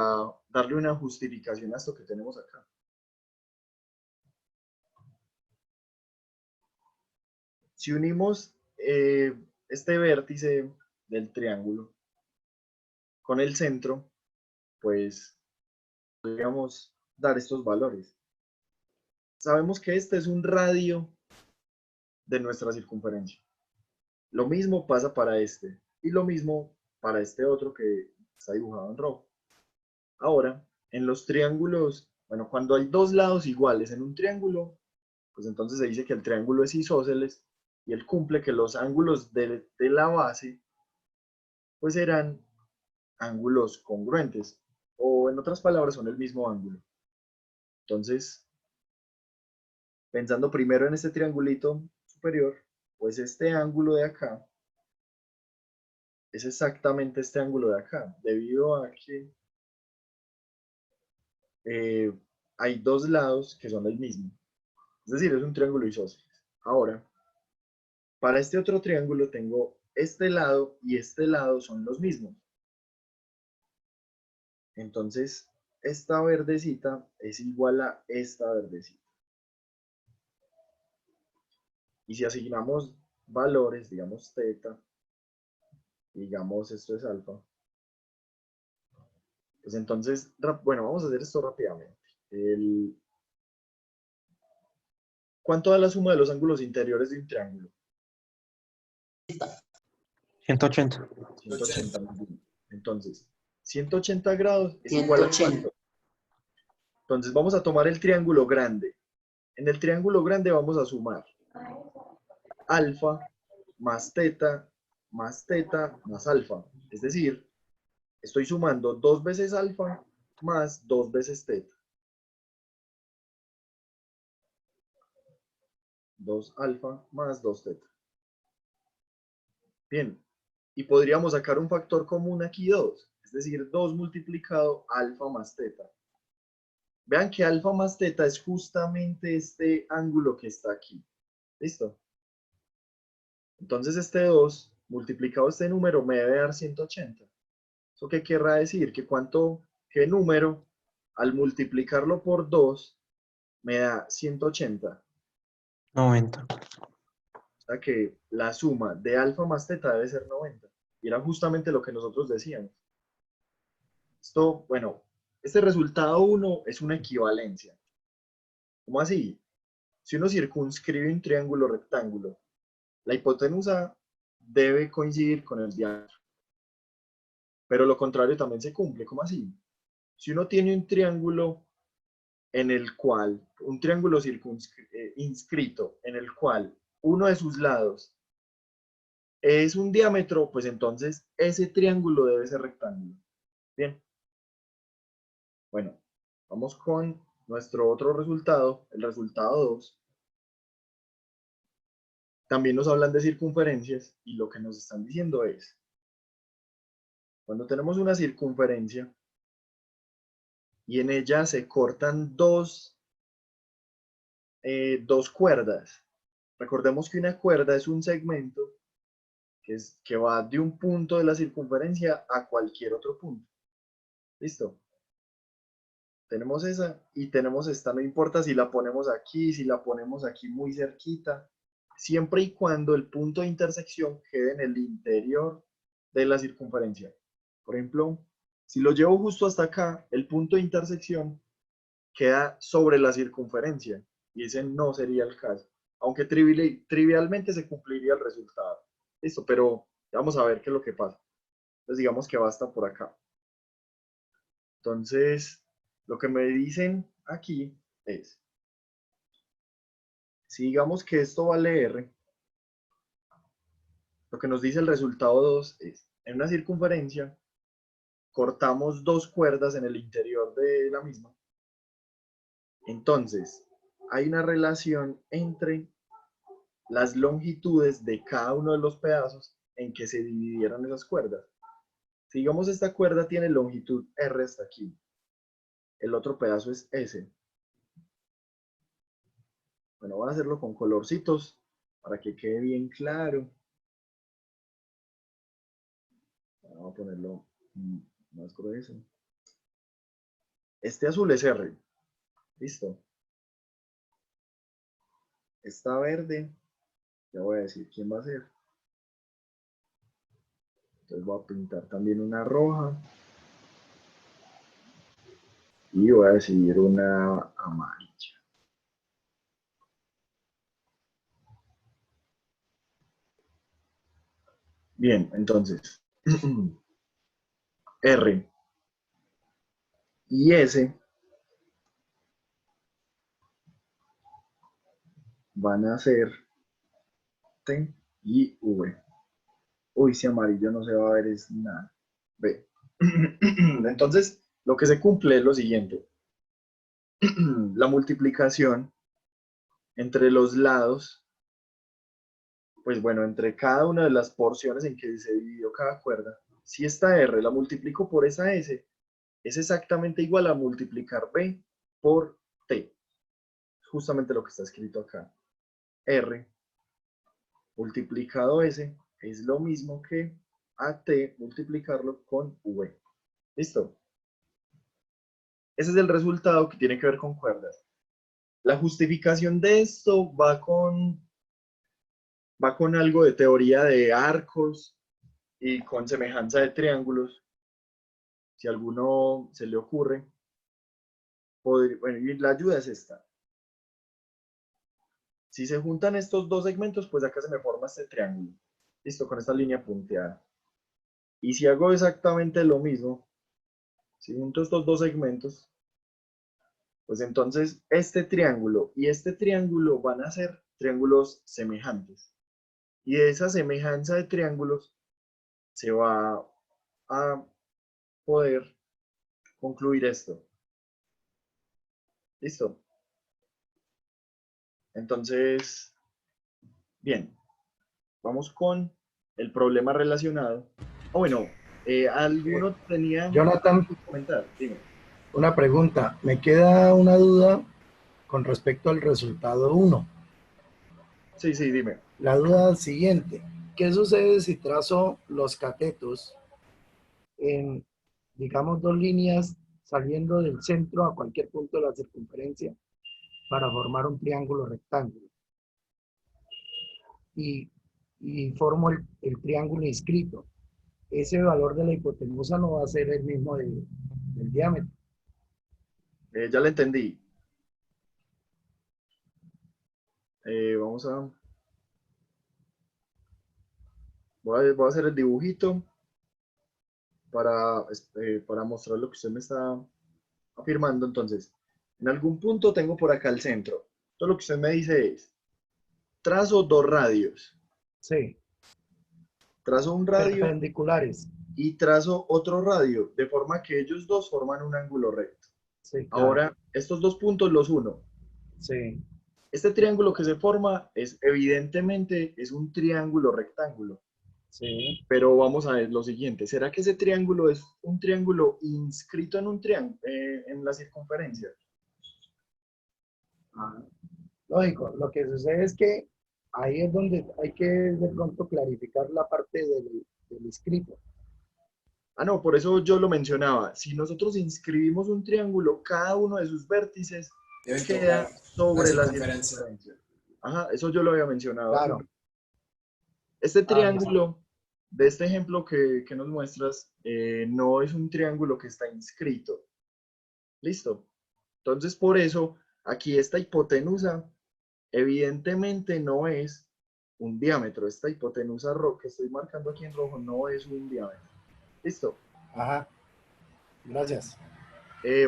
darle una justificación a esto que tenemos acá. Si unimos este vértice del triángulo con el centro, pues podríamos dar estos valores. Sabemos que este es un radio de nuestra circunferencia. Lo mismo pasa para este y lo mismo para este otro que está dibujado en rojo. Ahora, en los triángulos, bueno, cuando hay dos lados iguales en un triángulo, pues entonces se dice que el triángulo es isósceles y él cumple que los ángulos de la base pues serán ángulos congruentes, o en otras palabras son el mismo ángulo. Entonces, pensando primero en este triangulito superior, pues este ángulo de acá es exactamente este ángulo de acá, debido a que hay dos lados que son el mismo. Es decir, es un triángulo isósceles. Ahora, para este otro triángulo tengo este lado y este lado son los mismos. Entonces, esta verdecita es igual a esta verdecita. Y si asignamos valores, digamos teta, digamos esto es alfa, pues entonces, bueno, vamos a hacer esto rápidamente. ¿Cuánto da la suma de los ángulos interiores de un triángulo? 180. 180. Entonces, 180 grados es igual a 180. ¿cuánto? Entonces vamos a tomar el triángulo grande. En el triángulo grande vamos a sumar alfa más teta más alfa. Es decir, estoy sumando 2 veces alfa más 2 veces teta. 2 alfa más 2 teta. Bien, y podríamos sacar un factor común aquí 2, es decir, 2 multiplicado alfa más teta. Vean que alfa más teta es justamente este ángulo que está aquí. ¿Listo? Entonces este 2 multiplicado este número me debe dar 180. ¿Eso qué querrá decir? Que qué número al multiplicarlo por 2 me da 180. 90. O sea que la suma de alfa más teta debe ser 90. Y era justamente lo que nosotros decíamos. Esto, bueno, este resultado 1 es una equivalencia. ¿Cómo así? Si uno circunscribe un triángulo rectángulo, la hipotenusa debe coincidir con el diámetro. Pero lo contrario también se cumple. ¿Cómo así? Si uno tiene un triángulo en el cual, un triángulo inscrito en el cual uno de sus lados es un diámetro, pues entonces ese triángulo debe ser rectángulo. Bien. Bueno, vamos con nuestro otro resultado, el resultado 2. También nos hablan de circunferencias y lo que nos están diciendo es, cuando tenemos una circunferencia y en ella se cortan dos cuerdas. Recordemos que una cuerda es un segmento que va de un punto de la circunferencia a cualquier otro punto. ¿Listo? Tenemos esa y tenemos esta, no importa si la ponemos aquí, si la ponemos aquí muy cerquita, siempre y cuando el punto de intersección quede en el interior de la circunferencia. Por ejemplo, si lo llevo justo hasta acá, el punto de intersección queda sobre la circunferencia y ese no sería el caso, aunque trivialmente se cumpliría el resultado. Listo, pero vamos a ver qué es lo que pasa. Entonces digamos que va hasta por acá. Entonces, lo que me dicen aquí es, si digamos que esto vale R, lo que nos dice el resultado 2 es, en una circunferencia, cortamos dos cuerdas en el interior de la misma. Entonces, hay una relación entre las longitudes de cada uno de los pedazos en que se dividieron esas cuerdas. Si digamos esta cuerda tiene longitud R hasta aquí, el otro pedazo es S. Bueno, voy a hacerlo con colorcitos para que quede bien claro. Vamos a ponerlo más grueso. Este azul es R. Listo. Esta verde, ya voy a decir quién va a ser. Entonces voy a pintar también una roja. Y voy a decidir una amarilla. Bien, entonces, R y S van a ser T y V. Uy, si amarillo no se va a ver es nada. B. Entonces, lo que se cumple es lo siguiente. La multiplicación entre los lados, pues bueno, entre cada una de las porciones en que se dividió cada cuerda, si esta R la multiplico por esa S, es exactamente igual a multiplicar B por T. Justamente lo que está escrito acá. R multiplicado S es lo mismo que a T multiplicarlo con V. ¿Listo? Ese es el resultado que tiene que ver con cuerdas. La justificación de esto va con algo de teoría de arcos y con semejanza de triángulos. Si a alguno se le ocurre, bueno, y la ayuda es esta. Si se juntan estos dos segmentos, pues acá se me forma este triángulo. Listo, con esta línea punteada. Y si hago exactamente lo mismo, si junto estos dos segmentos, pues entonces este triángulo y este triángulo van a ser triángulos semejantes. Y de esa semejanza de triángulos se va a poder concluir esto. ¿Listo? Entonces, bien, vamos con el problema relacionado. Bueno, ¿alguno tenía Jonathan, que comentar? Dime. una pregunta. Me queda una duda con respecto al resultado 1. Sí, dime. La duda siguiente. ¿Qué sucede si trazo los catetos en, digamos, dos líneas saliendo del centro a cualquier punto de la circunferencia para formar un triángulo rectángulo? Y formo el triángulo inscrito. Ese valor de la hipotenusa no va a ser el mismo del diámetro. Ya lo entendí. Vamos a... Voy a hacer el dibujito para mostrar lo que usted me está afirmando. Entonces, en algún punto tengo por acá el centro. Entonces lo que usted me dice es, trazo dos radios. Sí. Trazo un radio Perpendiculares. y trazo otro radio, de forma que ellos dos forman un ángulo recto. Sí, claro. Ahora, estos dos puntos los uno. Sí. Este triángulo que se forma es, evidentemente, es un triángulo rectángulo. Sí. Pero vamos a ver lo siguiente. ¿Será que ese triángulo es un triángulo inscrito en un triángulo, en la circunferencia? Ah, lógico, lo que sucede es que ahí es donde hay que de pronto clarificar la parte del escrito. Ah, no, por eso yo lo mencionaba. Si nosotros inscribimos un triángulo, cada uno de sus vértices Deben queda tocar sobre la la circunferencia. circunferencia. Ajá, eso yo lo había mencionado hace un Claro. rato. Este Listo. triángulo de este ejemplo que nos muestras no es un triángulo que está inscrito. ¿Listo? Entonces, por eso, aquí esta hipotenusa evidentemente no es un diámetro. Esta hipotenusa que estoy marcando aquí en rojo no es un diámetro. ¿Listo? Ajá. Gracias.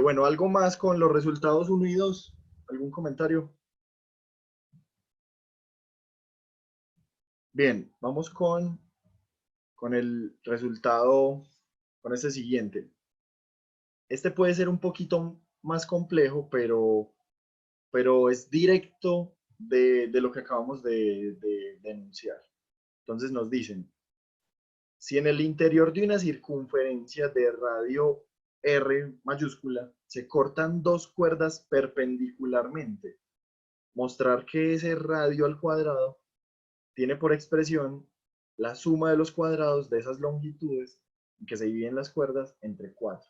Bueno, algo más con los resultados 1 y 2. ¿Algún comentario? Bien, vamos con el resultado, con este siguiente. Este puede ser un poquito más complejo, pero es directo de lo que acabamos de enunciar. Entonces nos dicen, si en el interior de una circunferencia de radio R mayúscula se cortan dos cuerdas perpendicularmente, mostrar que ese radio al cuadrado tiene por expresión la suma de los cuadrados de esas longitudes en que se dividen las cuerdas entre 4.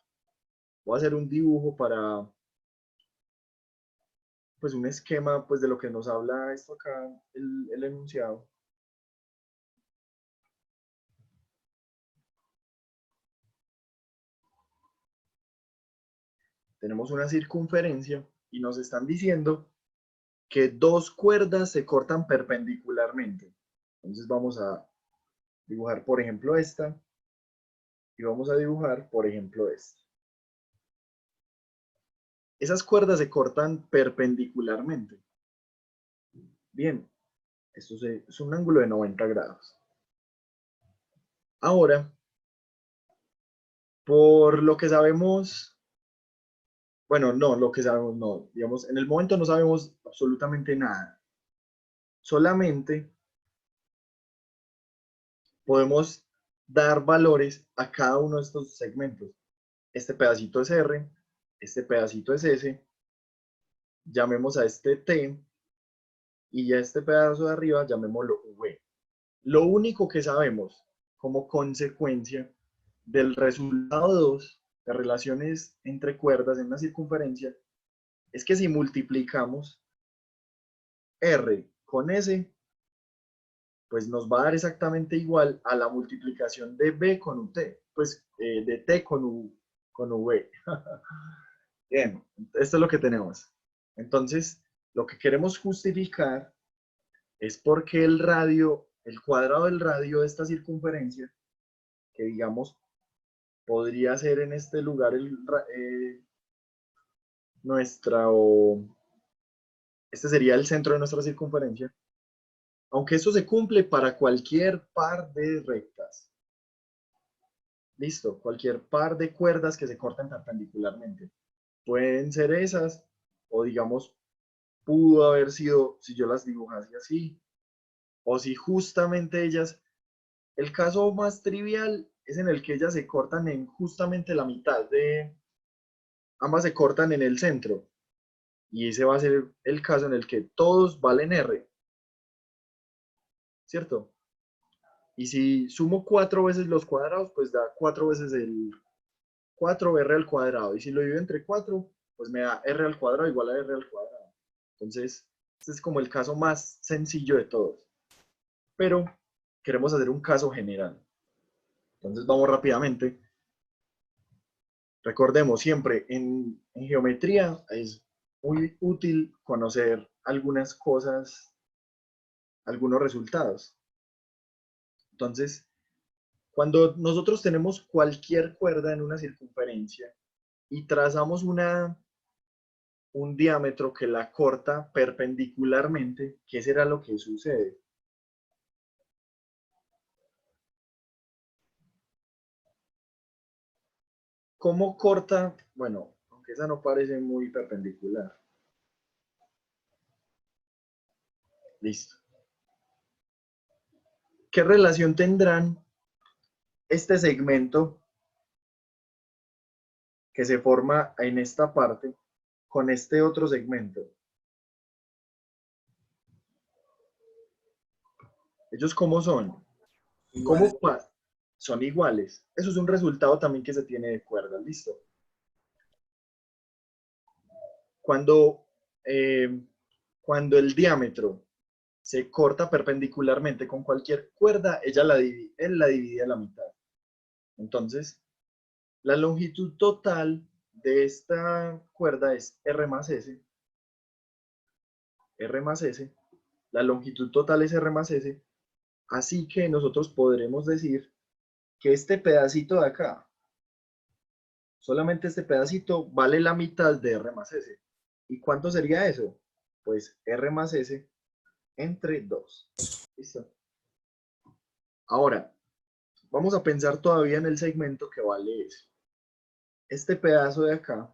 Voy a hacer un dibujo para, pues, un esquema, pues, de lo que nos habla esto acá, el enunciado. Tenemos una circunferencia y nos están diciendo que dos cuerdas se cortan perpendicularmente. Entonces vamos a dibujar, por ejemplo, esta, y vamos a dibujar, por ejemplo, esta. Esas cuerdas se cortan perpendicularmente. Bien, esto es un ángulo de 90 grados. Ahora, por lo que sabemos, bueno, no, lo que sabemos no, digamos, en el momento no sabemos absolutamente nada. Solamente podemos dar valores a cada uno de estos segmentos. Este pedacito es R, este pedacito es S, llamemos a este T, y a este pedazo de arriba llamémoslo V. Lo único que sabemos como consecuencia del resultado 2 de relaciones entre cuerdas en una circunferencia es que si multiplicamos R con S, pues nos va a dar exactamente igual a la multiplicación de B con UT, pues de T con V. Bien, esto es lo que tenemos. Entonces, lo que queremos justificar es porque el radio, el cuadrado del radio de esta circunferencia, que digamos podría ser en este lugar este sería el centro de nuestra circunferencia, aunque esto se cumple para cualquier par de rectas. Listo, cualquier par de cuerdas que se corten perpendicularmente. Pueden ser esas, o digamos, pudo haber sido, si yo las dibujase así, o si justamente ellas, el caso más trivial es en el que ellas se cortan en justamente la mitad ambas se cortan en el centro, y ese va a ser el caso en el que todos valen R, ¿cierto? Y si sumo 4 veces los cuadrados, pues da 4 veces el 4R al cuadrado. Y si lo divido entre 4, pues me da R al cuadrado igual a R al cuadrado. Entonces, este es como el caso más sencillo de todos. Pero queremos hacer un caso general. Entonces vamos rápidamente. Recordemos siempre, en geometría es muy útil conocer algunas cosas, algunos resultados. Entonces, cuando nosotros tenemos cualquier cuerda en una circunferencia y trazamos un diámetro que la corta perpendicularmente, ¿qué será lo que sucede? ¿Cómo corta? Bueno, aunque esa no parece muy perpendicular. Listo. ¿Qué relación tendrán este segmento que se forma en esta parte con este otro segmento. ¿Ellos cómo son? ¿Cómo son iguales? Eso es un resultado también que se tiene de cuerdas, ¿listo? Cuando el diámetro se corta perpendicularmente con cualquier cuerda, él la divide a la mitad. Entonces, la longitud total de esta cuerda es R más S. R más S. La longitud total es R más S. Así que nosotros podremos decir que este pedacito de acá, solamente este pedacito, vale la mitad de R más S. ¿Y cuánto sería eso? Pues R más S entre 2. ¿Listo? Ahora, vamos a pensar todavía en el segmento que vale eso. Este pedazo de acá,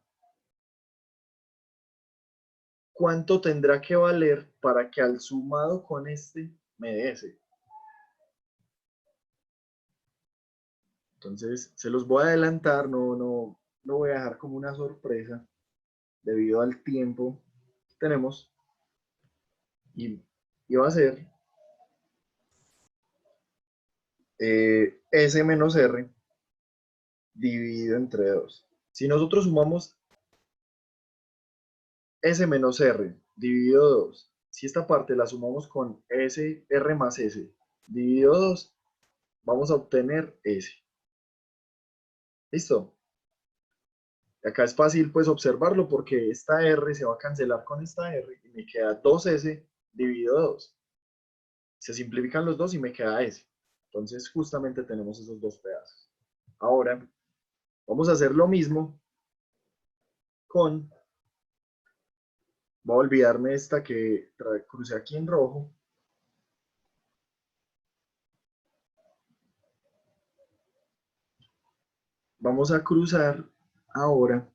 ¿cuánto tendrá que valer para que al sumado con este me dé ese? Entonces, se los voy a adelantar, no voy a dejar como una sorpresa debido al tiempo que tenemos. Y va a ser S menos R dividido entre 2. Si nosotros sumamos S menos R dividido 2, si esta parte la sumamos con S, R más S dividido 2, vamos a obtener S. ¿Listo? Acá es fácil pues observarlo porque esta R se va a cancelar con esta R y me queda 2S dividido 2. Se simplifican los dos y me queda S. Entonces justamente tenemos esos dos pedazos. Ahora vamos a hacer lo mismo con... Voy a olvidarme esta que crucé aquí en rojo. Vamos a cruzar ahora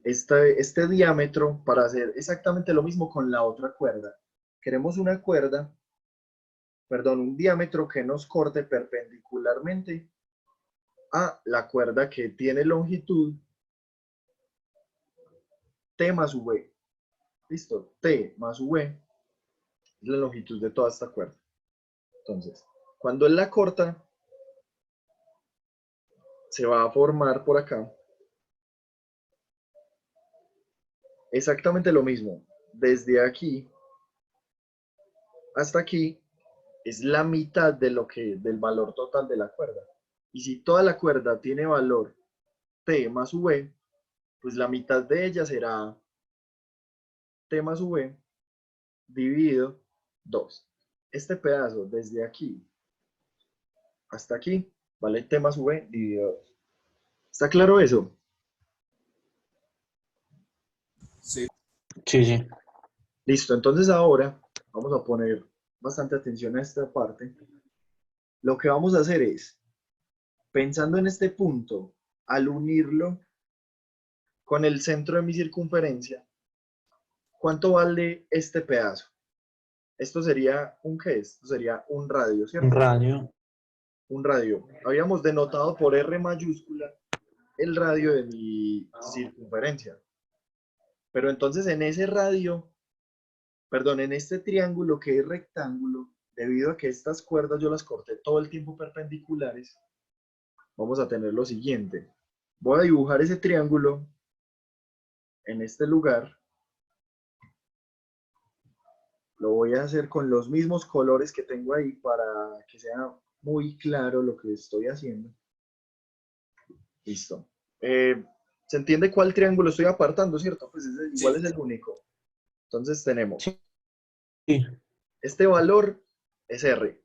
este diámetro para hacer exactamente lo mismo con la otra cuerda. Queremos una cuerda, perdón, un diámetro que nos corte perpendicularmente a la cuerda que tiene longitud T más V. ¿Listo? T más V es la longitud de toda esta cuerda. Entonces, cuando él la corta, se va a formar por acá exactamente lo mismo. Desde aquí hasta aquí es la mitad de del valor total de la cuerda. Y si toda la cuerda tiene valor T más V, pues la mitad de ella será T más V dividido 2. Este pedazo desde aquí hasta aquí vale T más V dividido 2. ¿Está claro eso? Sí, sí. Listo, entonces ahora vamos a poner bastante atención a esta parte. Lo que vamos a hacer es, pensando en este punto, al unirlo con el centro de mi circunferencia, ¿cuánto vale este pedazo? Esto sería un ¿qué es? Esto sería un radio, Un ¿cierto? radio. Un radio. Habíamos denotado por R mayúscula el radio de mi circunferencia. Pero entonces en ese radio, perdón, en este triángulo que es rectángulo, debido a que estas cuerdas yo las corté todo el tiempo perpendiculares, vamos a tener lo siguiente. Voy a dibujar ese triángulo en este lugar. Lo voy a hacer con los mismos colores que tengo ahí para que sea muy claro lo que estoy haciendo. Listo. ¿Se entiende cuál triángulo estoy apartando, cierto? Pues igual es el único. Entonces tenemos, Sí. este valor es R.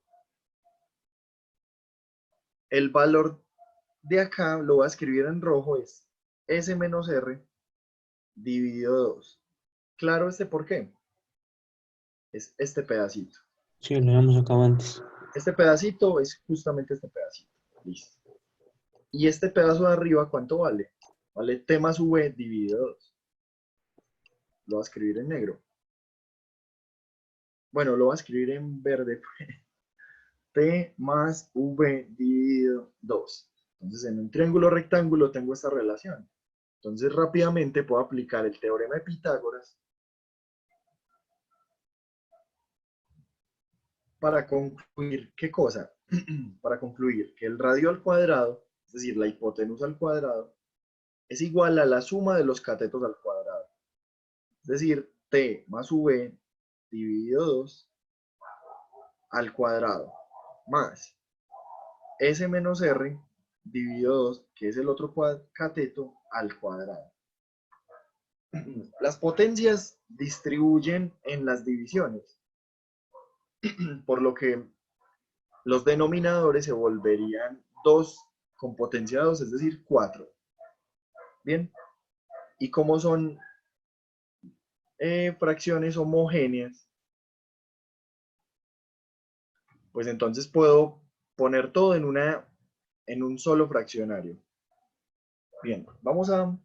El valor de acá, lo voy a escribir en rojo, es S menos R dividido 2. ¿Claro este por qué? Es este pedacito. Sí, lo habíamos acabado antes. Este pedacito es justamente este pedacito. Listo. Y este pedazo de arriba, ¿cuánto vale? Vale T más V dividido 2. Lo voy a escribir en negro. Bueno, lo voy a escribir en verde T más V dividido 2. Entonces, en un triángulo rectángulo tengo esta relación. Entonces, rápidamente puedo aplicar el teorema de Pitágoras para concluir, ¿qué cosa? Para concluir que el radio al cuadrado, es decir, la hipotenusa al cuadrado, es igual a la suma de los catetos al cuadrado. Es decir, T más V dividido 2 al cuadrado, más S menos R dividido 2, que es el otro cateto, al cuadrado. Las potencias distribuyen en las divisiones, por lo que los denominadores se volverían 2 con potencia 2, es decir, 4. Bien, y como son fracciones homogéneas, pues entonces puedo poner todo en un solo fraccionario. Bien, vamos a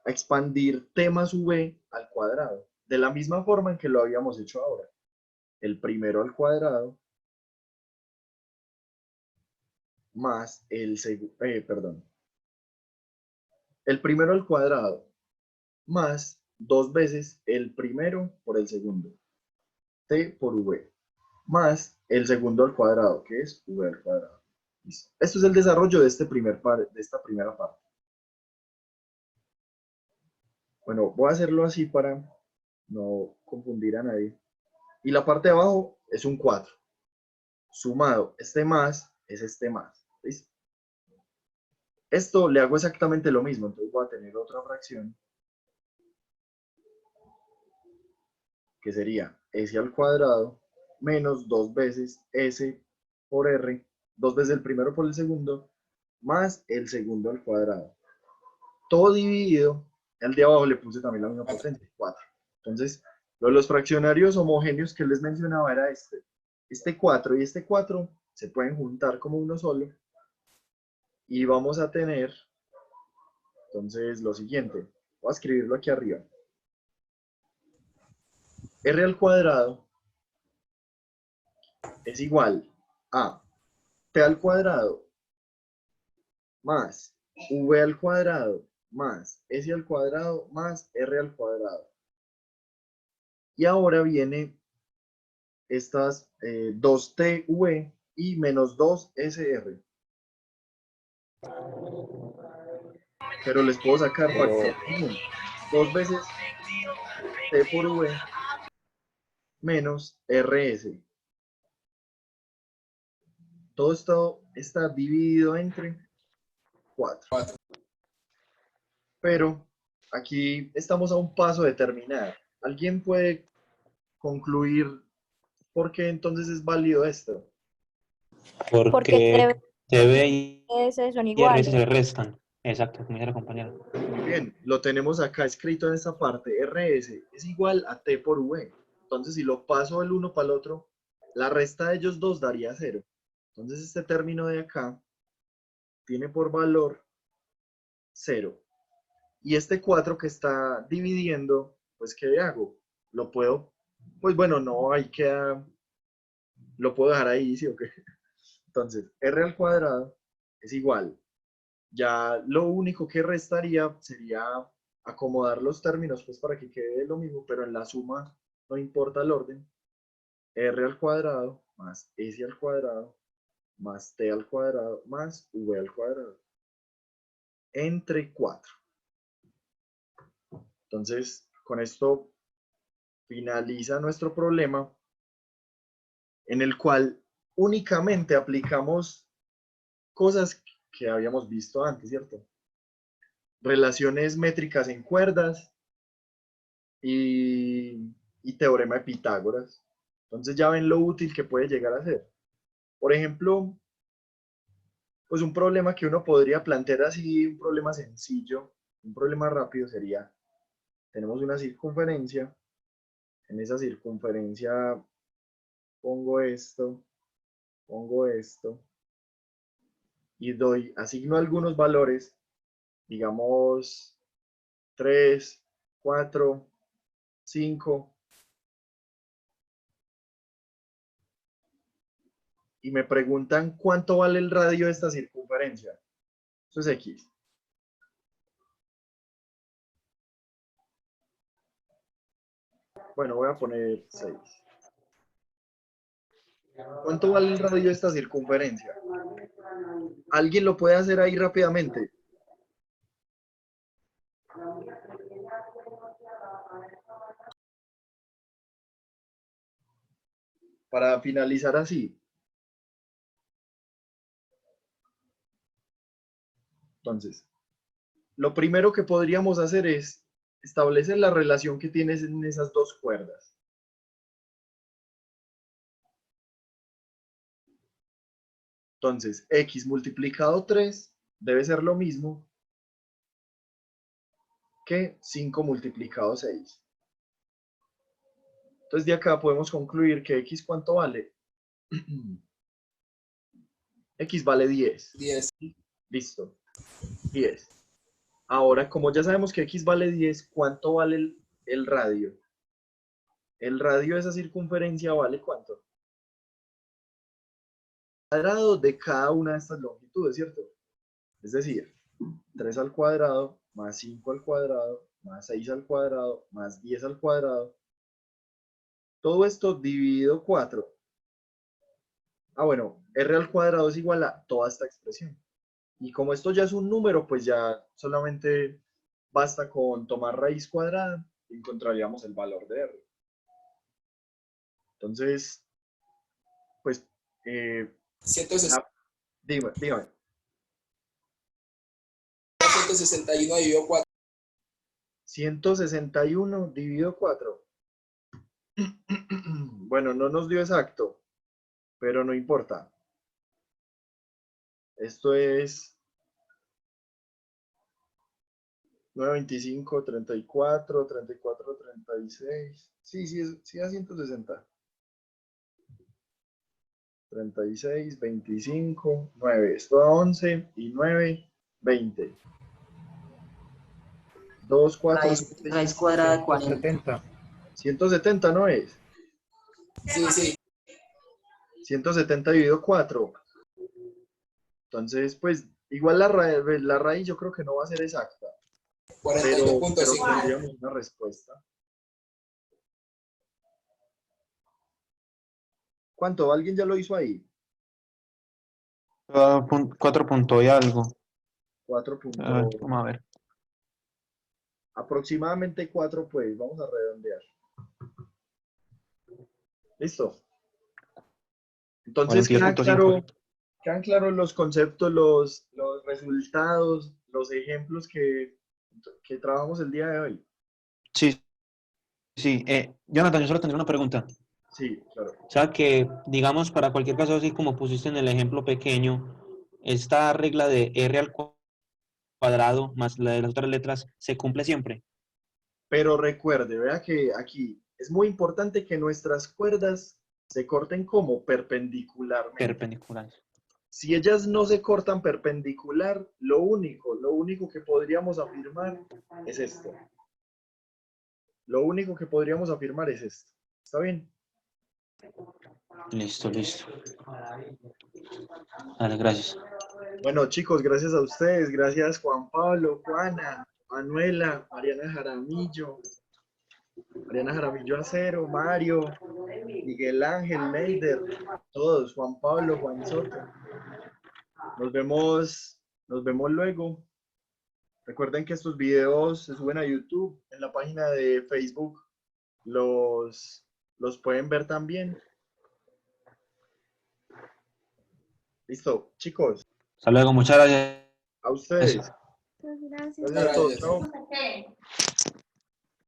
expandir T más V al cuadrado, de la misma forma en que lo habíamos hecho ahora. El primero al cuadrado más el segundo, el primero al cuadrado más 2 veces el primero por el segundo, T por V, más el segundo al cuadrado, que es V al cuadrado. Listo. Esto es el desarrollo de, de esta primera parte. Bueno, voy a hacerlo así para no confundir a nadie. Y la parte de abajo es un 4. Sumado este más es este más. ¿Listo? Esto le hago exactamente lo mismo. Entonces voy a tener otra fracción que sería S al cuadrado menos 2 veces S por R, 2 veces el primero por el segundo, más el segundo al cuadrado. Todo dividido, el de abajo le puse también la misma potencia, 4. Entonces, los fraccionarios homogéneos que les mencionaba era este. Este 4 y este 4 se pueden juntar como uno solo. Y vamos a tener, entonces, lo siguiente. Voy a escribirlo aquí arriba. R al cuadrado es igual a T al cuadrado más V al cuadrado más S al cuadrado más R al cuadrado. Y ahora viene estas 2TV y menos 2SR. Pero les puedo sacar factor común. 2 veces T por V menos RS. Todo esto está dividido entre 4. Pero aquí estamos a un paso de terminar. ¿Alguien puede concluir por qué entonces es válido esto? Porque TV y ese son R iguales. se restan. Exacto, como dice la compañera. Muy bien, lo tenemos acá escrito en esta parte. RS es igual a T por V. Entonces, si lo paso del uno para el otro, la resta de ellos dos daría 0. Entonces, este término de acá tiene por valor 0. Y este 4 que está dividiendo, pues, ¿qué hago? Lo puedo, pues bueno, no, hay que, lo puedo dejar ahí, ¿sí o qué? Entonces, R al cuadrado es igual. Ya lo único que restaría sería acomodar los términos pues para que quede lo mismo, pero en la suma no importa el orden. R al cuadrado más S al cuadrado más T al cuadrado más V al cuadrado entre 4. Entonces, con esto finaliza nuestro problema en el cual únicamente aplicamos cosas que habíamos visto antes, ¿cierto? Relaciones métricas en cuerdas y teorema de Pitágoras. Entonces ya ven lo útil que puede llegar a ser. Por ejemplo, pues un problema que uno podría plantear así, un problema sencillo, un problema rápido sería, tenemos una circunferencia, en esa circunferencia pongo esto y asigno algunos valores, digamos 3, 4, 5. y me preguntan cuánto vale el radio de esta circunferencia. Eso es X. Bueno, voy a poner 6. ¿Cuánto vale el radio de esta circunferencia? ¿Alguien lo puede hacer ahí rápidamente? Para finalizar así. Entonces, lo primero que podríamos hacer es establecer la relación que tienes en esas dos cuerdas. Entonces, X multiplicado 3 debe ser lo mismo que 5 multiplicado 6. Entonces, de acá podemos concluir que X, ¿cuánto vale? X vale 10. 10. Listo. 10. Ahora, como ya sabemos que X vale 10, ¿cuánto vale el radio? El radio de esa circunferencia vale ¿cuánto? Cuadrado de cada una de estas longitudes, ¿cierto? Es decir, 3 al cuadrado, más 5 al cuadrado, más 6 al cuadrado, más 10 al cuadrado. Todo esto dividido 4. Ah, bueno, R al cuadrado es igual a toda esta expresión. Y como esto ya es un número, pues ya solamente basta con tomar raíz cuadrada y encontraríamos el valor de R. Entonces, pues, 160. dígame. 161 dividido 4. 161 dividido 4. Bueno, no nos dio exacto, pero no importa. Esto es 9, 25, 34, 34, 36. Sí, a 160. 36, 25, 9. Esto da 11 y 9, 20. 2, 4, Raíz cuadrada de 40. 70. 170, ¿no es? Sí. 170 dividido 4. Entonces, pues, igual la raíz yo creo que no va a ser exacta. Pero 42.5. tendríamos una respuesta. ¿Cuánto? ¿Alguien ya lo hizo ahí? 4 punto y algo. 4 Vamos a ver. aproximadamente 4, pues, vamos a redondear. ¿Listo? Entonces, quedan 42.5. claros los conceptos, los resultados, los ejemplos que trabajamos el día de hoy. Sí. Jonathan, yo solo tendría una pregunta. Sí, claro. O sea que, digamos, para cualquier caso, así como pusiste en el ejemplo pequeño, esta regla de R al cuadrado más la de las otras letras se cumple siempre. Pero recuerde, vea que aquí es muy importante que nuestras cuerdas se corten como perpendicularmente. Perpendiculares. Si ellas no se cortan perpendicular, lo único que podríamos afirmar es esto. Lo único que podríamos afirmar es esto. ¿Está bien? Listo. Vale, gracias. Bueno, chicos, gracias a ustedes. Gracias Juan Pablo, Juana, Manuela, Mariana Jaramillo Acero, Mario, Miguel Ángel, Neider, todos, Juan Pablo, Juan Soto. Nos vemos luego. Recuerden que estos videos se suben a YouTube, en la página de Facebook los pueden ver también. Listo, chicos. Hasta luego, muchas gracias. A ustedes. Muchas gracias. Gracias a todos. Chao.